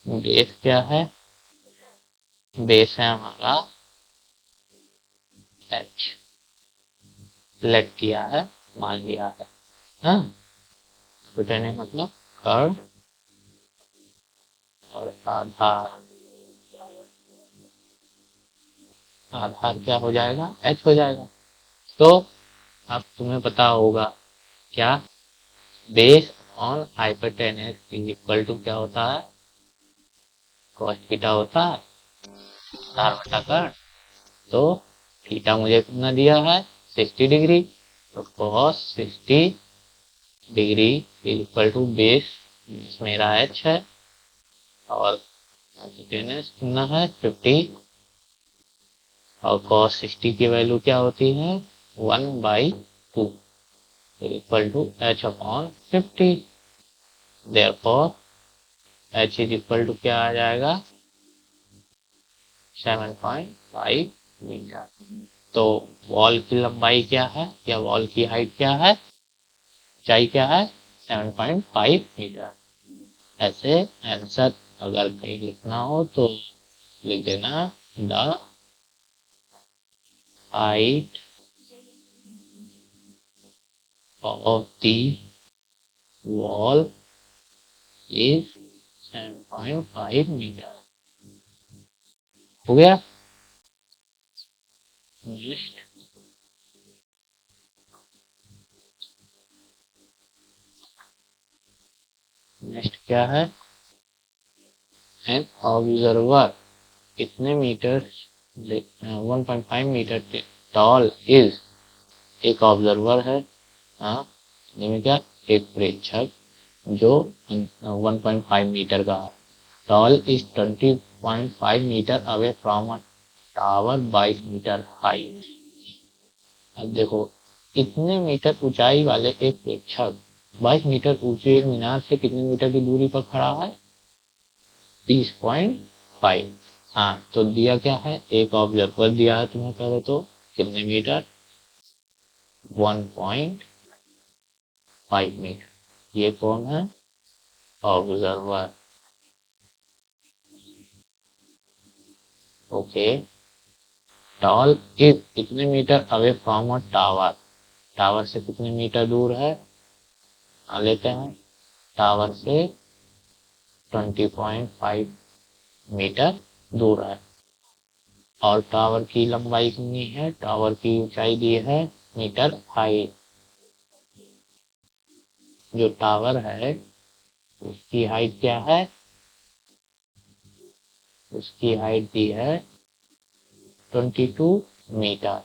[SPEAKER 1] बेस क्या है? बेस है हमारा एच। लेट किया है, मान लिया है। हाँ, हाइपोटेन्यूज मतलब कर्व, और आधार, आधार क्या हो जाएगा? एच हो जाएगा। तो अब तुम्हें पता होगा क्या, base on hypotenuse is equal to क्या होता है, कॉस थीटा होता है, तार बटाकर। तो थीटा मुझे कितना दिया है, 60 डिग्री, तो cos 60 degree is equal to base मेरा एच है, और हाइपोटेनस कितना है 50, और cos 60 की वैल्यू क्या होती है 1/2 equal to h upon 50। Therefore h is equal to क्या आ जाएगा 7.5 मीटर। तो वॉल की लंबाई क्या है या वॉल की हाइट क्या है, ऊंचाई क्या है 7.5 मीटर। ऐसे आंसर अगर कहीं लिखना हो तो लिख देना the height of the wall is 7.5 metre. हो गया। नेक्स्ट क्या है, एन ऑब्जर्वर कितने मीटर 1.5 मीटर टॉल इज, एक ऑब्जर्वर है, हाँ जिसमें क्या एक प्रेक्षक जो 1.5 मीटर का है, tall is 20.5 metre away from a tower 22 metre height. अब देखो इतने मीटर ऊंचाई वाले एक प्रेक्षक 22 मीटर ऊंचे एक मीनार से कितने मीटर की दूरी पर खड़ा है 30.5। हाँ तो दिया क्या है, एक ऑब्जर्वर दिया है तुम्हें पहले, तो कितने मीटर 1.5 मीटर। ये कौन है, ऑब्जर्वर। ओके, टॉल इज कितने metre away from a tower, tower से कितने मीटर दूर है, लेते हैं टावर से 20.5 मीटर दूर है, और टावर की लंबाई कितनी है, टावर की ऊंचाई दी है मीटर हाइट। जो टावर है उसकी हाइट क्या है, उसकी हाइट दी है 22 मीटर।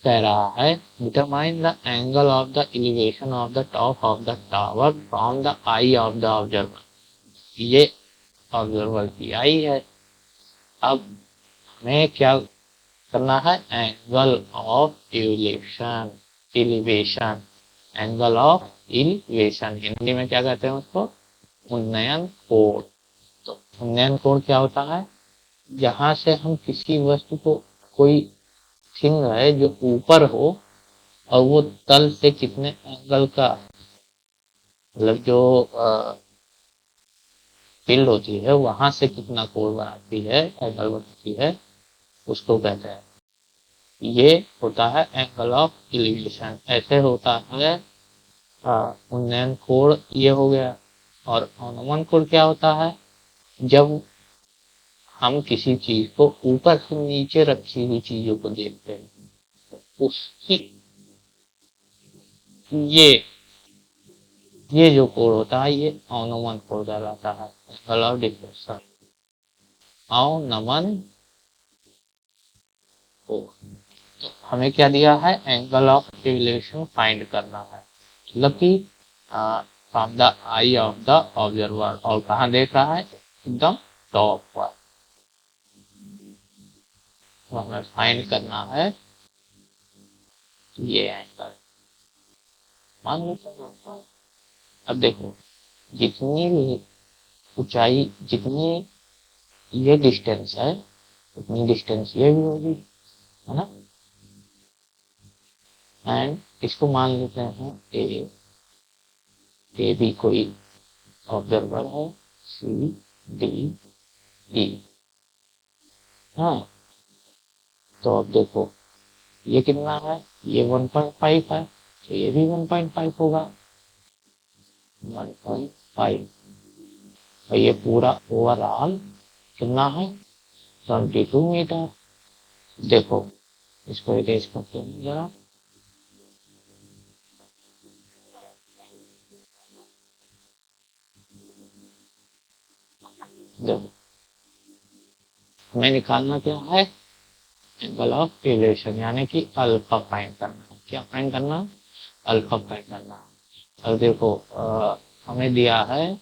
[SPEAKER 1] कह रहा है determine the angle of the elevation of the top of the tower from the I of the observer. ये ऑब्जर्वर की आई है। अब हमें क्या करना है, angle of elevation, elevation angle of elevation Hindi में क्या कहते हैं उसको, उन्नयन कोण। तो उन्नयन कोण क्या होता है, जहां से हम किसी वस्तु को, कोई थिंग है जो ऊपर हो और वो तल से कितने एंगल का, मतलब जो फील्ड होती है वहां से कितना कोण बनाती है, एंगल बनाती है, उसको कहते हैं, ये होता है एंगल ऑफ एलिवेशन। ऐसे होता है उन्नयन कोण, ये हो गया। और अवनमन कोण क्या होता है, जब हम किसी चीज को ऊपर से नीचे रखी हुई चीजों को देखते हैं, उसकी ये जो कोण होता है ये अवनमन कोण कहलाता है, एंगल ऑफ डिफ्लेक्शन, अवनमन कोण। तो हमें क्या दिया है, एंगल ऑफ एलिवेशन फाइंड करना है, मतलब कि from the I of the observer, और कहाँ देख रहा है, एकदम टॉप पर। तो हमें फाइंड करना है ये एंगल, मान लो। अब देखो जितनी भी ऊंचाई, जितनी ये डिस्टेंस है उतनी डिस्टेंस ये भी होगी, है ना। एंड इसको मान लेते हैं ए भी कोई ऑब्जर्वर है, सी डी ई। हाँ तो अब देखो ये कितना है, ये 1.5 है, तो ये भी 1.5 होगा, 1.5। और ये पूरा ओवरऑल कितना है 22 मीटर। देखो इसको इरेज करते हैं जरा, देखो हमें निकालना क्या है, एंगल ऑफ डेविएशन, यानी कि अल्फा फाइंड करना। क्या फाइंड करना, अल्फा फाइंड करना। अब देखो हमें दिया है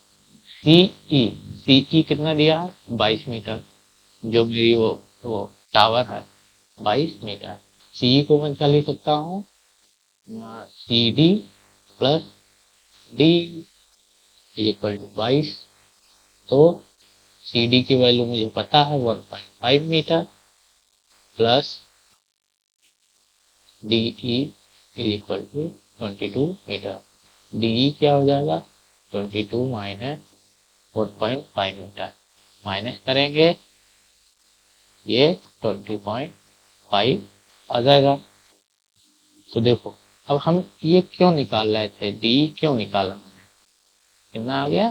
[SPEAKER 1] सीई, सीई कितना दिया है 22 मीटर, जो मेरी वो टावर है 22 मीटर। सीई को मैं क्या लिख सकता हूँ, C D plus D equal to 22। तो सी डी की वैल्यू मुझे पता है 1.5 metre plus D E equal to 22 metre. D E क्या हो जाएगा 22 माइनस 4.5 मीटर, माइनस करेंगे ये 20.5 आ जाएगा। तो देखो अब हम ये क्यों निकाल रहे थे, डी क्यों निकाला, कितना आ गया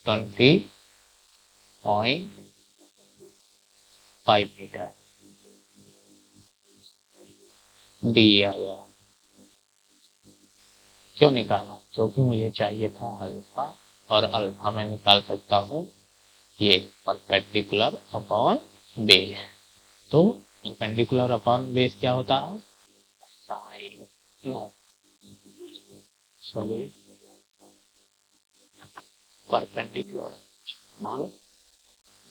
[SPEAKER 1] 20.5 मीटर, डी आ गया। क्यों निकाला, क्योंकि मुझे चाहिए था अल्फा, और अल्फा मैं निकाल सकता हूँ ये परपेंडिकुलर अपॉन बेस। तो परपेंडिकुलर अपॉन बेस क्या होता है, sine, sorry perpendicular upon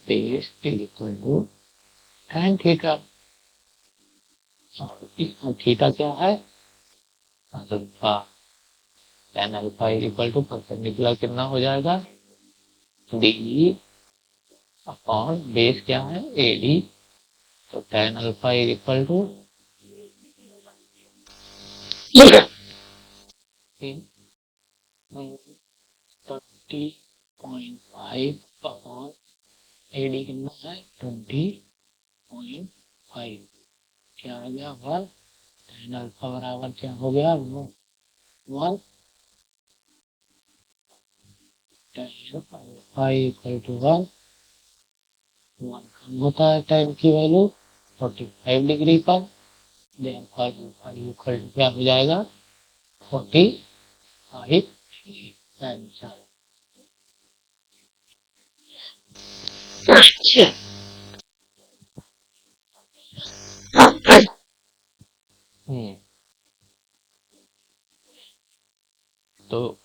[SPEAKER 1] base equal to tan theta. Theta क्या है alpha, tan alpha equal to perpendicular कितना हो जाएगा डी अपॉन बेस क्या है ए डी। तो tan alpha equal to 20.5 upon A D कितना है 20.5, क्या आ गया 1। tan अल्फा बराबर क्या हो गया 1। tan अल्फा इक्वल टू 1, 1 कम होता है tan की वैल्यू 45 डिग्री पर, देन अल्फा इक्वल टू क्या हो जाएगा 45 आंसर। तो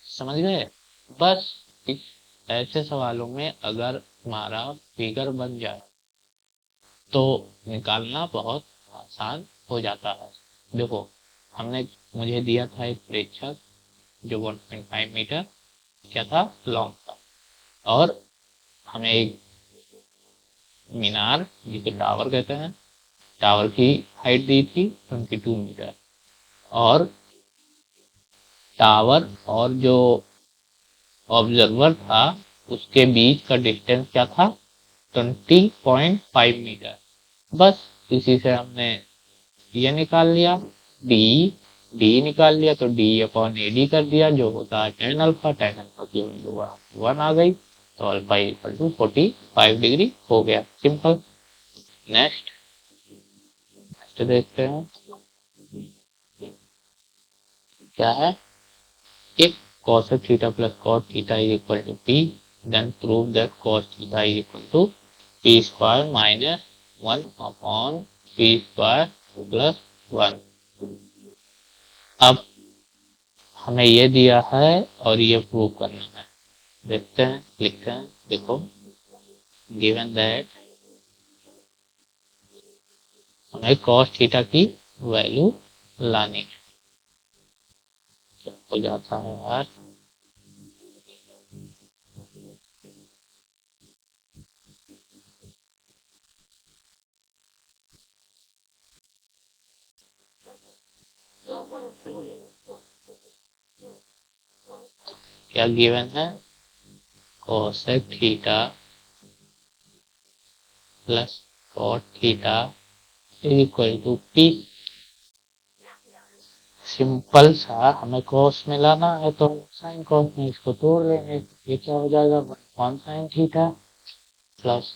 [SPEAKER 1] समझ गए, बस इस ऐसे सवालों में अगर हमारा फिगर बन जाए तो निकालना बहुत आसान हो जाता है। देखो हमने मुझे दिया था एक प्रेक्षक जो 1.5 मीटर क्या था लॉन्ग था, और हमें एक मीनार जिसे टावर कहते हैं, टावर की हाइट दी थी 22 मीटर, और टावर और जो ऑब्जर्वर था उसके बीच का डिस्टेंस क्या था 20.5 मीटर। बस इसी से हमने ये निकाल लिया, डी डी निकाल लिया, तो डी अपॉन ए डी कर दिया जो होता है tan अल्फा, tan अल्फा की वैल्यू 1 आ गई, तो अल्फा इक्वल टू 45 डिग्री हो गया, सिंपल। नेक्स्ट देखते हैं क्या है, if cosec theta plus cot theta is equal to p, then prove that cos theta is equal to p square minus 1 upon p square plus 1। अब हमें ये दिया है और ये प्रूव करना है, देखते हैं लिखते हैं। देखो गिवन दैट हमें cos थीटा की वैल्यू लानी है, हो जाता है यार, क्या गिवन है cosec theta plus cot theta equal to P. Simple सा हमें cos में लाना है तो साइन cos में इसको तोड़ लेंगे, ये क्या हो जाएगा 1 sine theta plus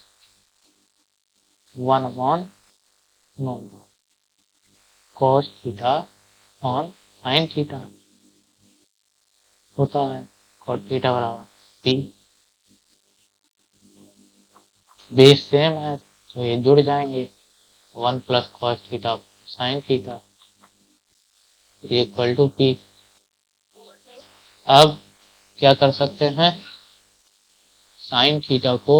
[SPEAKER 1] 1 upon no cos theta on sine theta होता है cot थीटा बराबर पी। बेस सेम है तो ये जुड़ जाएंगे। 1 प्लस cos theta sine theta equal to P. अब क्या कर सकते हैं, साइन थीटा को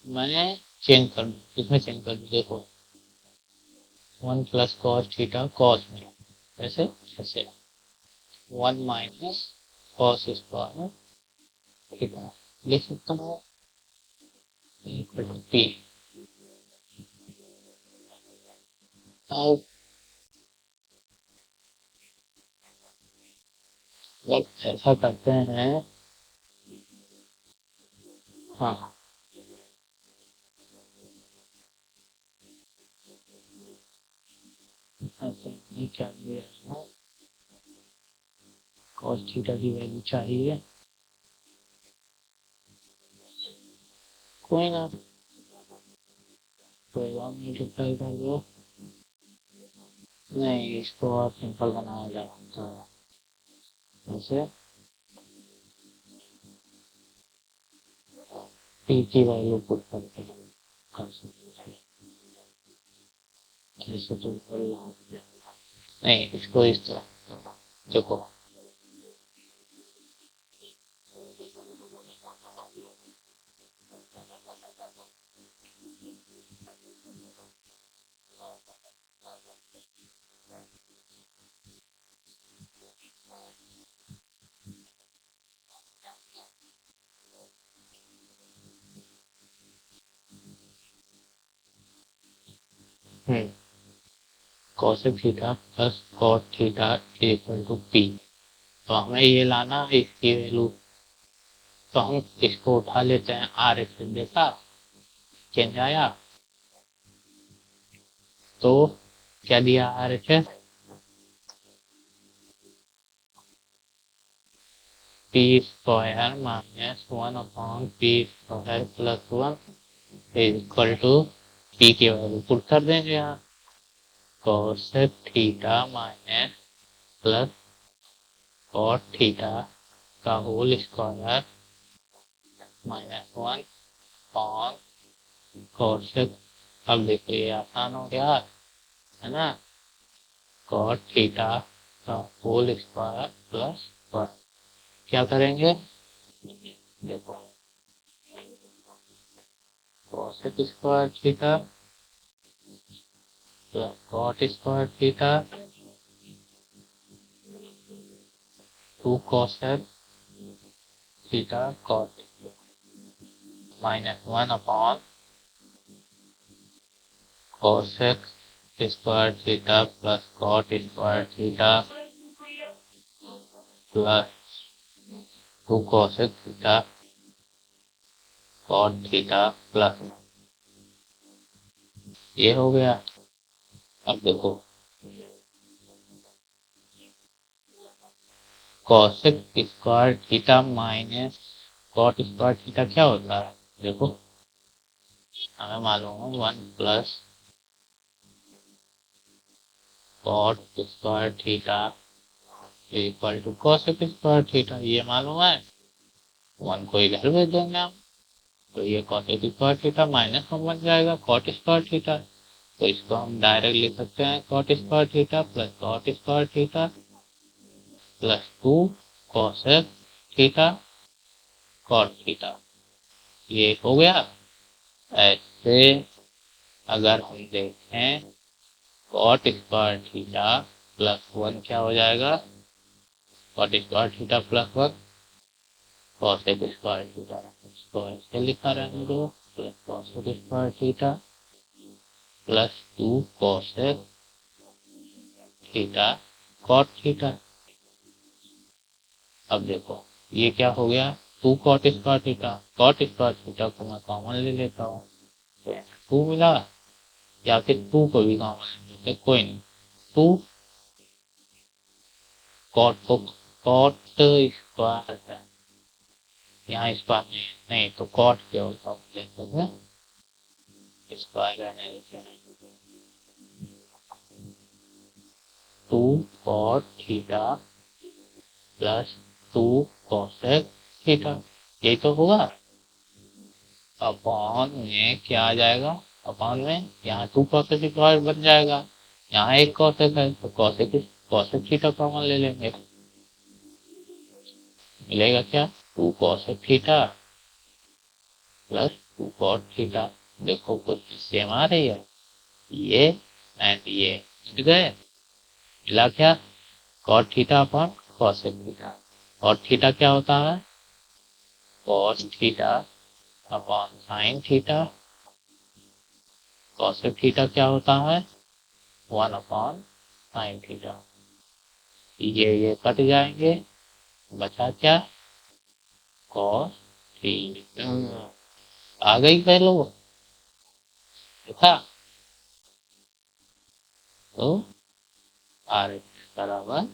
[SPEAKER 1] मैं चेंज कर दूं, इसमें चेंज कर दूं। देखो 1 प्लस कॉस थीटा कॉस में, ऐसे ऐसे 1 माइनस कॉस स्क्वायर थीटा लिख सकता हूँ इक्वल टू पी। अब ऐसा करते हैं, हाँ ऐसे ये क्या दिया है, कॉस थीटा की वैल्यू चाहिए, कोई ना, कोई और मल्टीप्लाई कर दो। नहीं, इसको और सिंपल बनाया जा सकता है, जैसे पी की वैल्यू पुट करके कर सकते हैं, ऐसे तो नहीं, इसको इस तरह देखो। Cosec theta plus cot theta equal to P. तो हमें ये लाना है इसकी वैल्यू, तो हम इसको उठा लेते हैं, आर एच देखा चेंज आया, तो क्या दिया R H, P square minus 1 P square plus 1 equal to P की वैल्यू पुट कर देंगे यहाँ, cosec theta minus plus cot theta का होल स्क्वायर -1 कॉन कॉसेक। अब देखो ये आसान हो गया है ना, कॉट थीटा का होल स्क्वायर प्लस 1। क्या करेंगे, देखो cosec square theta plus cot square theta 2 cosec theta cot -1 upon cosec square theta plus cot square theta plus 2 cosec theta cot theta plus, ये हो गया। अब देखो cosec square theta minus cot square theta क्या होता है, देखो हमें मालूम है 1 plus cot square theta equal to cosec square theta, ये मालूम है, 1 को इधर भेज देंगे हम, तो ये कॉसेक स्क्वायर थीटा -1 बन जाएगा कॉट स्क्वायर थीटा। तो इसको हम डायरेक्ट लिख सकते हैं cot square theta plus cot square theta plus 2 cosec theta cot theta, ये हो गया। ऐसे अगर हम देखें कॉट स्क्वायर थीटा प्लस 1 क्या हो जाएगा, cot square theta plus 1 cosec square theta, इसको ऐसे लिखा रहने दो, plus cosec square theta plus 2 cosec theta cot theta. अब देखो ये क्या हो गया, 2 cot square theta, cot square theta को मैं कॉमन ले लेता हूँ, 2 मिला, या फिर 2 को भी कॉमन ले लेते, कोई नहीं, 2 कॉट को कॉट स्क्वायर है, यहाँ स्क्वायर नहीं तो कॉट के और कॉमन लेते हैं, स्क्वायर रहने देते हैं, 2 cot theta plus 2 cosec theta, यही तो होगा। अपॉन में क्या आ जाएगा, अपॉन में यहाँ 2 कॉसेक स्क्वायर बन जाएगा, यहाँ एक कॉसेक है तो कॉसेक कॉसेक थीटा कॉमन ले लेंगे, मिलेगा क्या 2 cosec theta plus 2 cot theta. देखो कुछ सेम आ रही है, ये एंड ये मिल गए, मिला क्या cot theta upon cosec theta. और थीटा क्या होता है cos theta upon sine theta, cosec theta क्या होता है 1 अपॉन साइन थीटा। ये कट जाएंगे, बचा क्या कॉस थीटा। आ गई पहले वो देखा, तो आर बराबर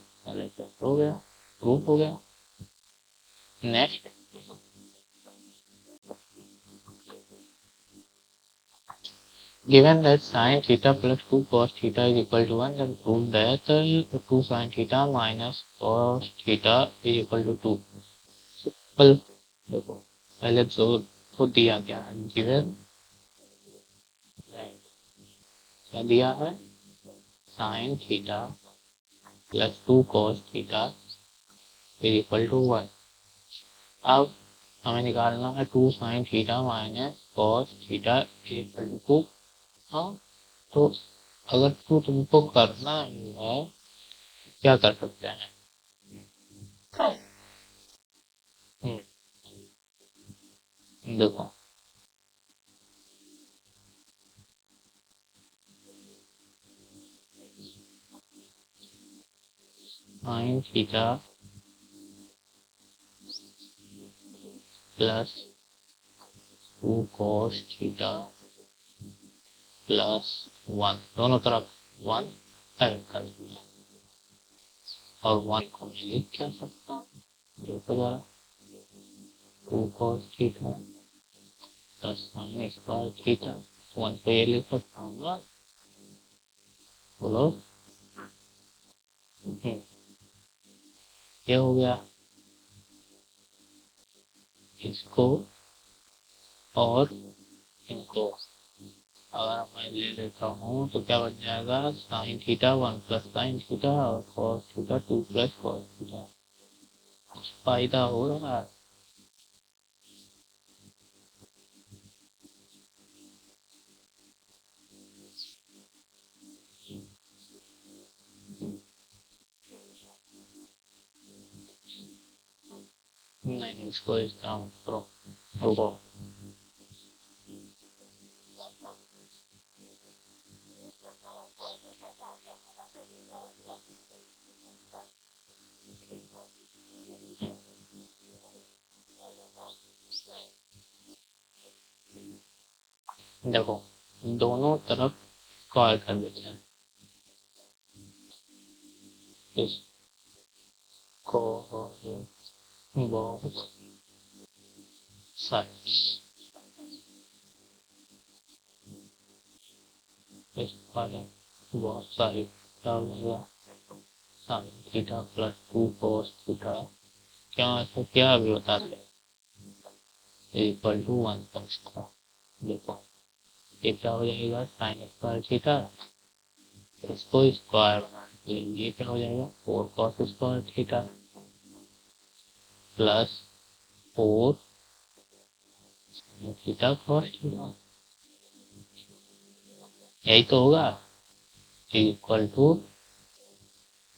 [SPEAKER 1] हो गया, प्रूफ हो गया। Next, given that sin theta plus 2 cos theta is equal to 1, then prove that 2 sin theta minus cos theta is equal to 2। Simple, देखो पहले तो दिया क्या है गिवन, क्या दिया है sin theta plus 2 cos theta is equal to 1। अब हमें निकालना है 2 sin theta minus cos theta is equal to 2। हाँ, तो अगर तुमको करना है क्या कर सकते हैं, देखो sign theta plus 2 cos theta plus 1, दोनों तरफ 1 ऐड कर दिया, और 1 को मैं लिख क्या सकता हूँ, देखो जरा 2 cos theta plus sine square theta, 1 को ये लिख सकता हूँ ना, बोलो। ये हो गया, इसको और इनको अगर मैं ले लेता हूँ तो क्या बन जाएगा sine theta 1 plus sine theta और cos theta 2 plus cos theta. फायदा हो रहा है, नहीं इसको इस्तेमाल करो, रुको देखो दोनों तरफ कॉल कर देते हैं, इसको बहुत साइड्स, इस वाले बहुत सारी क्या होगा sign theta plus 2 cos theta, क्या ऐसा क्या अभी बताते हैं इक्वल टू 1 कॉस थीटा। देखो ये क्या हो जाएगा साइन स्क्वायर थीटा, इसको स्क्वायर बना के ये क्या हो जाएगा 4 cos square theta plus 4 theta cos theta, यही तो होगा इक्वल टू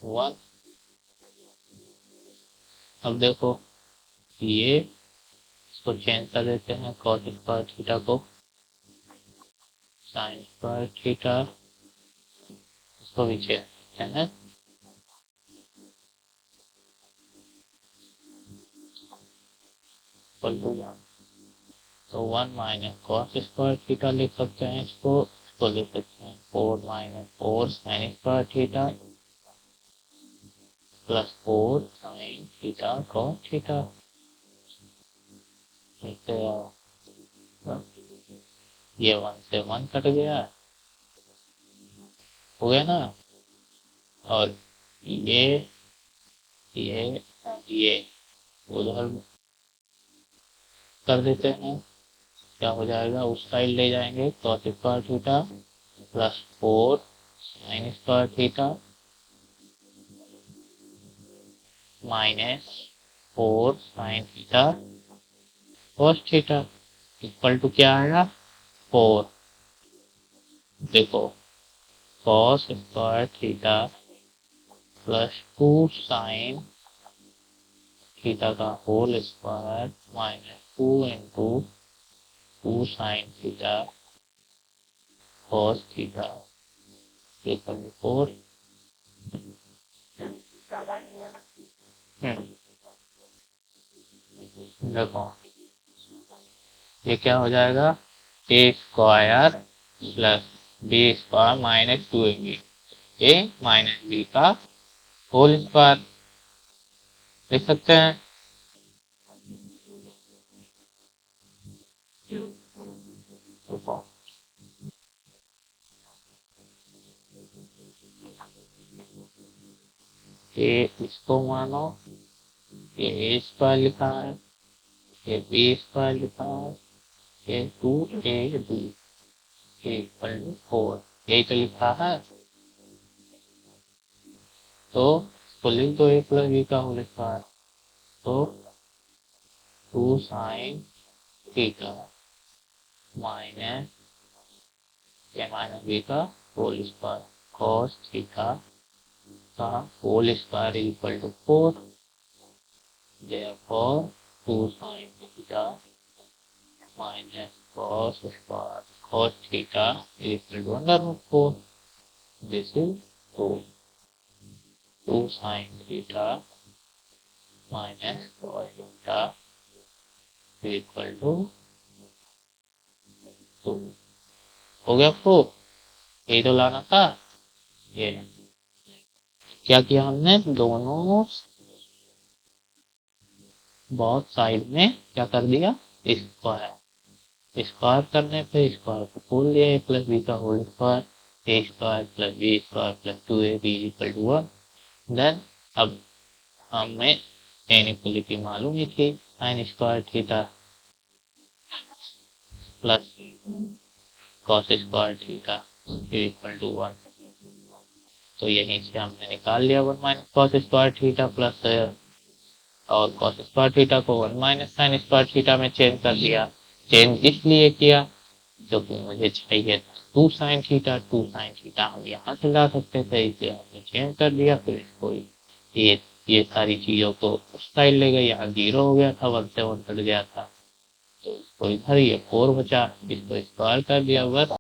[SPEAKER 1] 1। अब देखो ये इसको चेंज कर देते हैं कॉस स्क्वायर थीटा को साइन स्क्वायर थीटा, इसको भी चेंज करते हैं इक्वल टू 1, तो 1 माइनस कॉस स्क्वायर थीटा लिख सकते हैं, इसको लिख सकते हैं 4 minus 4 sine square theta plus 4 sine theta cos theta. ये 1 से 1 कट गया, हो गया ना, और ये उधर कर देते हैं क्या हो जाएगा, उस साइड ले जाएंगे cos square theta plus 4 sine square theta minus 4 sine theta cos theta equal to क्या आएगा 4। देखो cos square theta plus 2 sine theta का whole square minus 2 into 2 sine theta cos theta equal to 4। देखो ये क्या हो जाएगा, A square plus B square minus 2ab A minus B का होल स्क्वायर लिख सकते हैं। देखो ये इसको मानो ये ए स्क्वायर लिखा है, ये बी स्क्वायर लिखा है, ये 2ab इक्वल टू 4 यही तो लिखा है। तो इसको लिख दो ए प्लस बी का होल स्क्वायर, तो 2 sine theta minus A minus B का होल स्क्वायर कॉस थीटा का whole square equal to 4। therefore 2 sin theta minus cos square cos theta is equal to under root 4. This is 2 sin theta minus cos theta is equal to 2। हो गया आपको, यही तो लाना था। ये क्या किया हमने, दोनों बहुत साइड में क्या कर दिया, स्क्वायर स्क्वायर करने पे स्क्वायर को खोल दिया, ए प्लस बी का whole square A square plus B square plus 2ab equal to 1। Then अब हमें इनइक्वालिटी मालूम ही थी, sine square theta plus cos square theta equal to 1। तो यहीं से हमने निकाल लिया 1 minus cos square theta plus, और कॉस स्क्वायर थीटा को 1 माइनस साइन स्क्वायर थीटा में चेंज कर दिया। चेंज इसलिए किया क्योंकि मुझे चाहिए 2 साइन थीटा, 2 साइन थीटा हम यहाँ से ला सकते थे, इसलिए हमने चेंज कर दिया। फिर इसको ये सारी चीजों को उस साइड ले गए, यहाँ 0 हो गया था, 1 से 1 कट गया था, तो इसको इधर ये 4 बचा, इसको स्क्वायर कर दिया बस।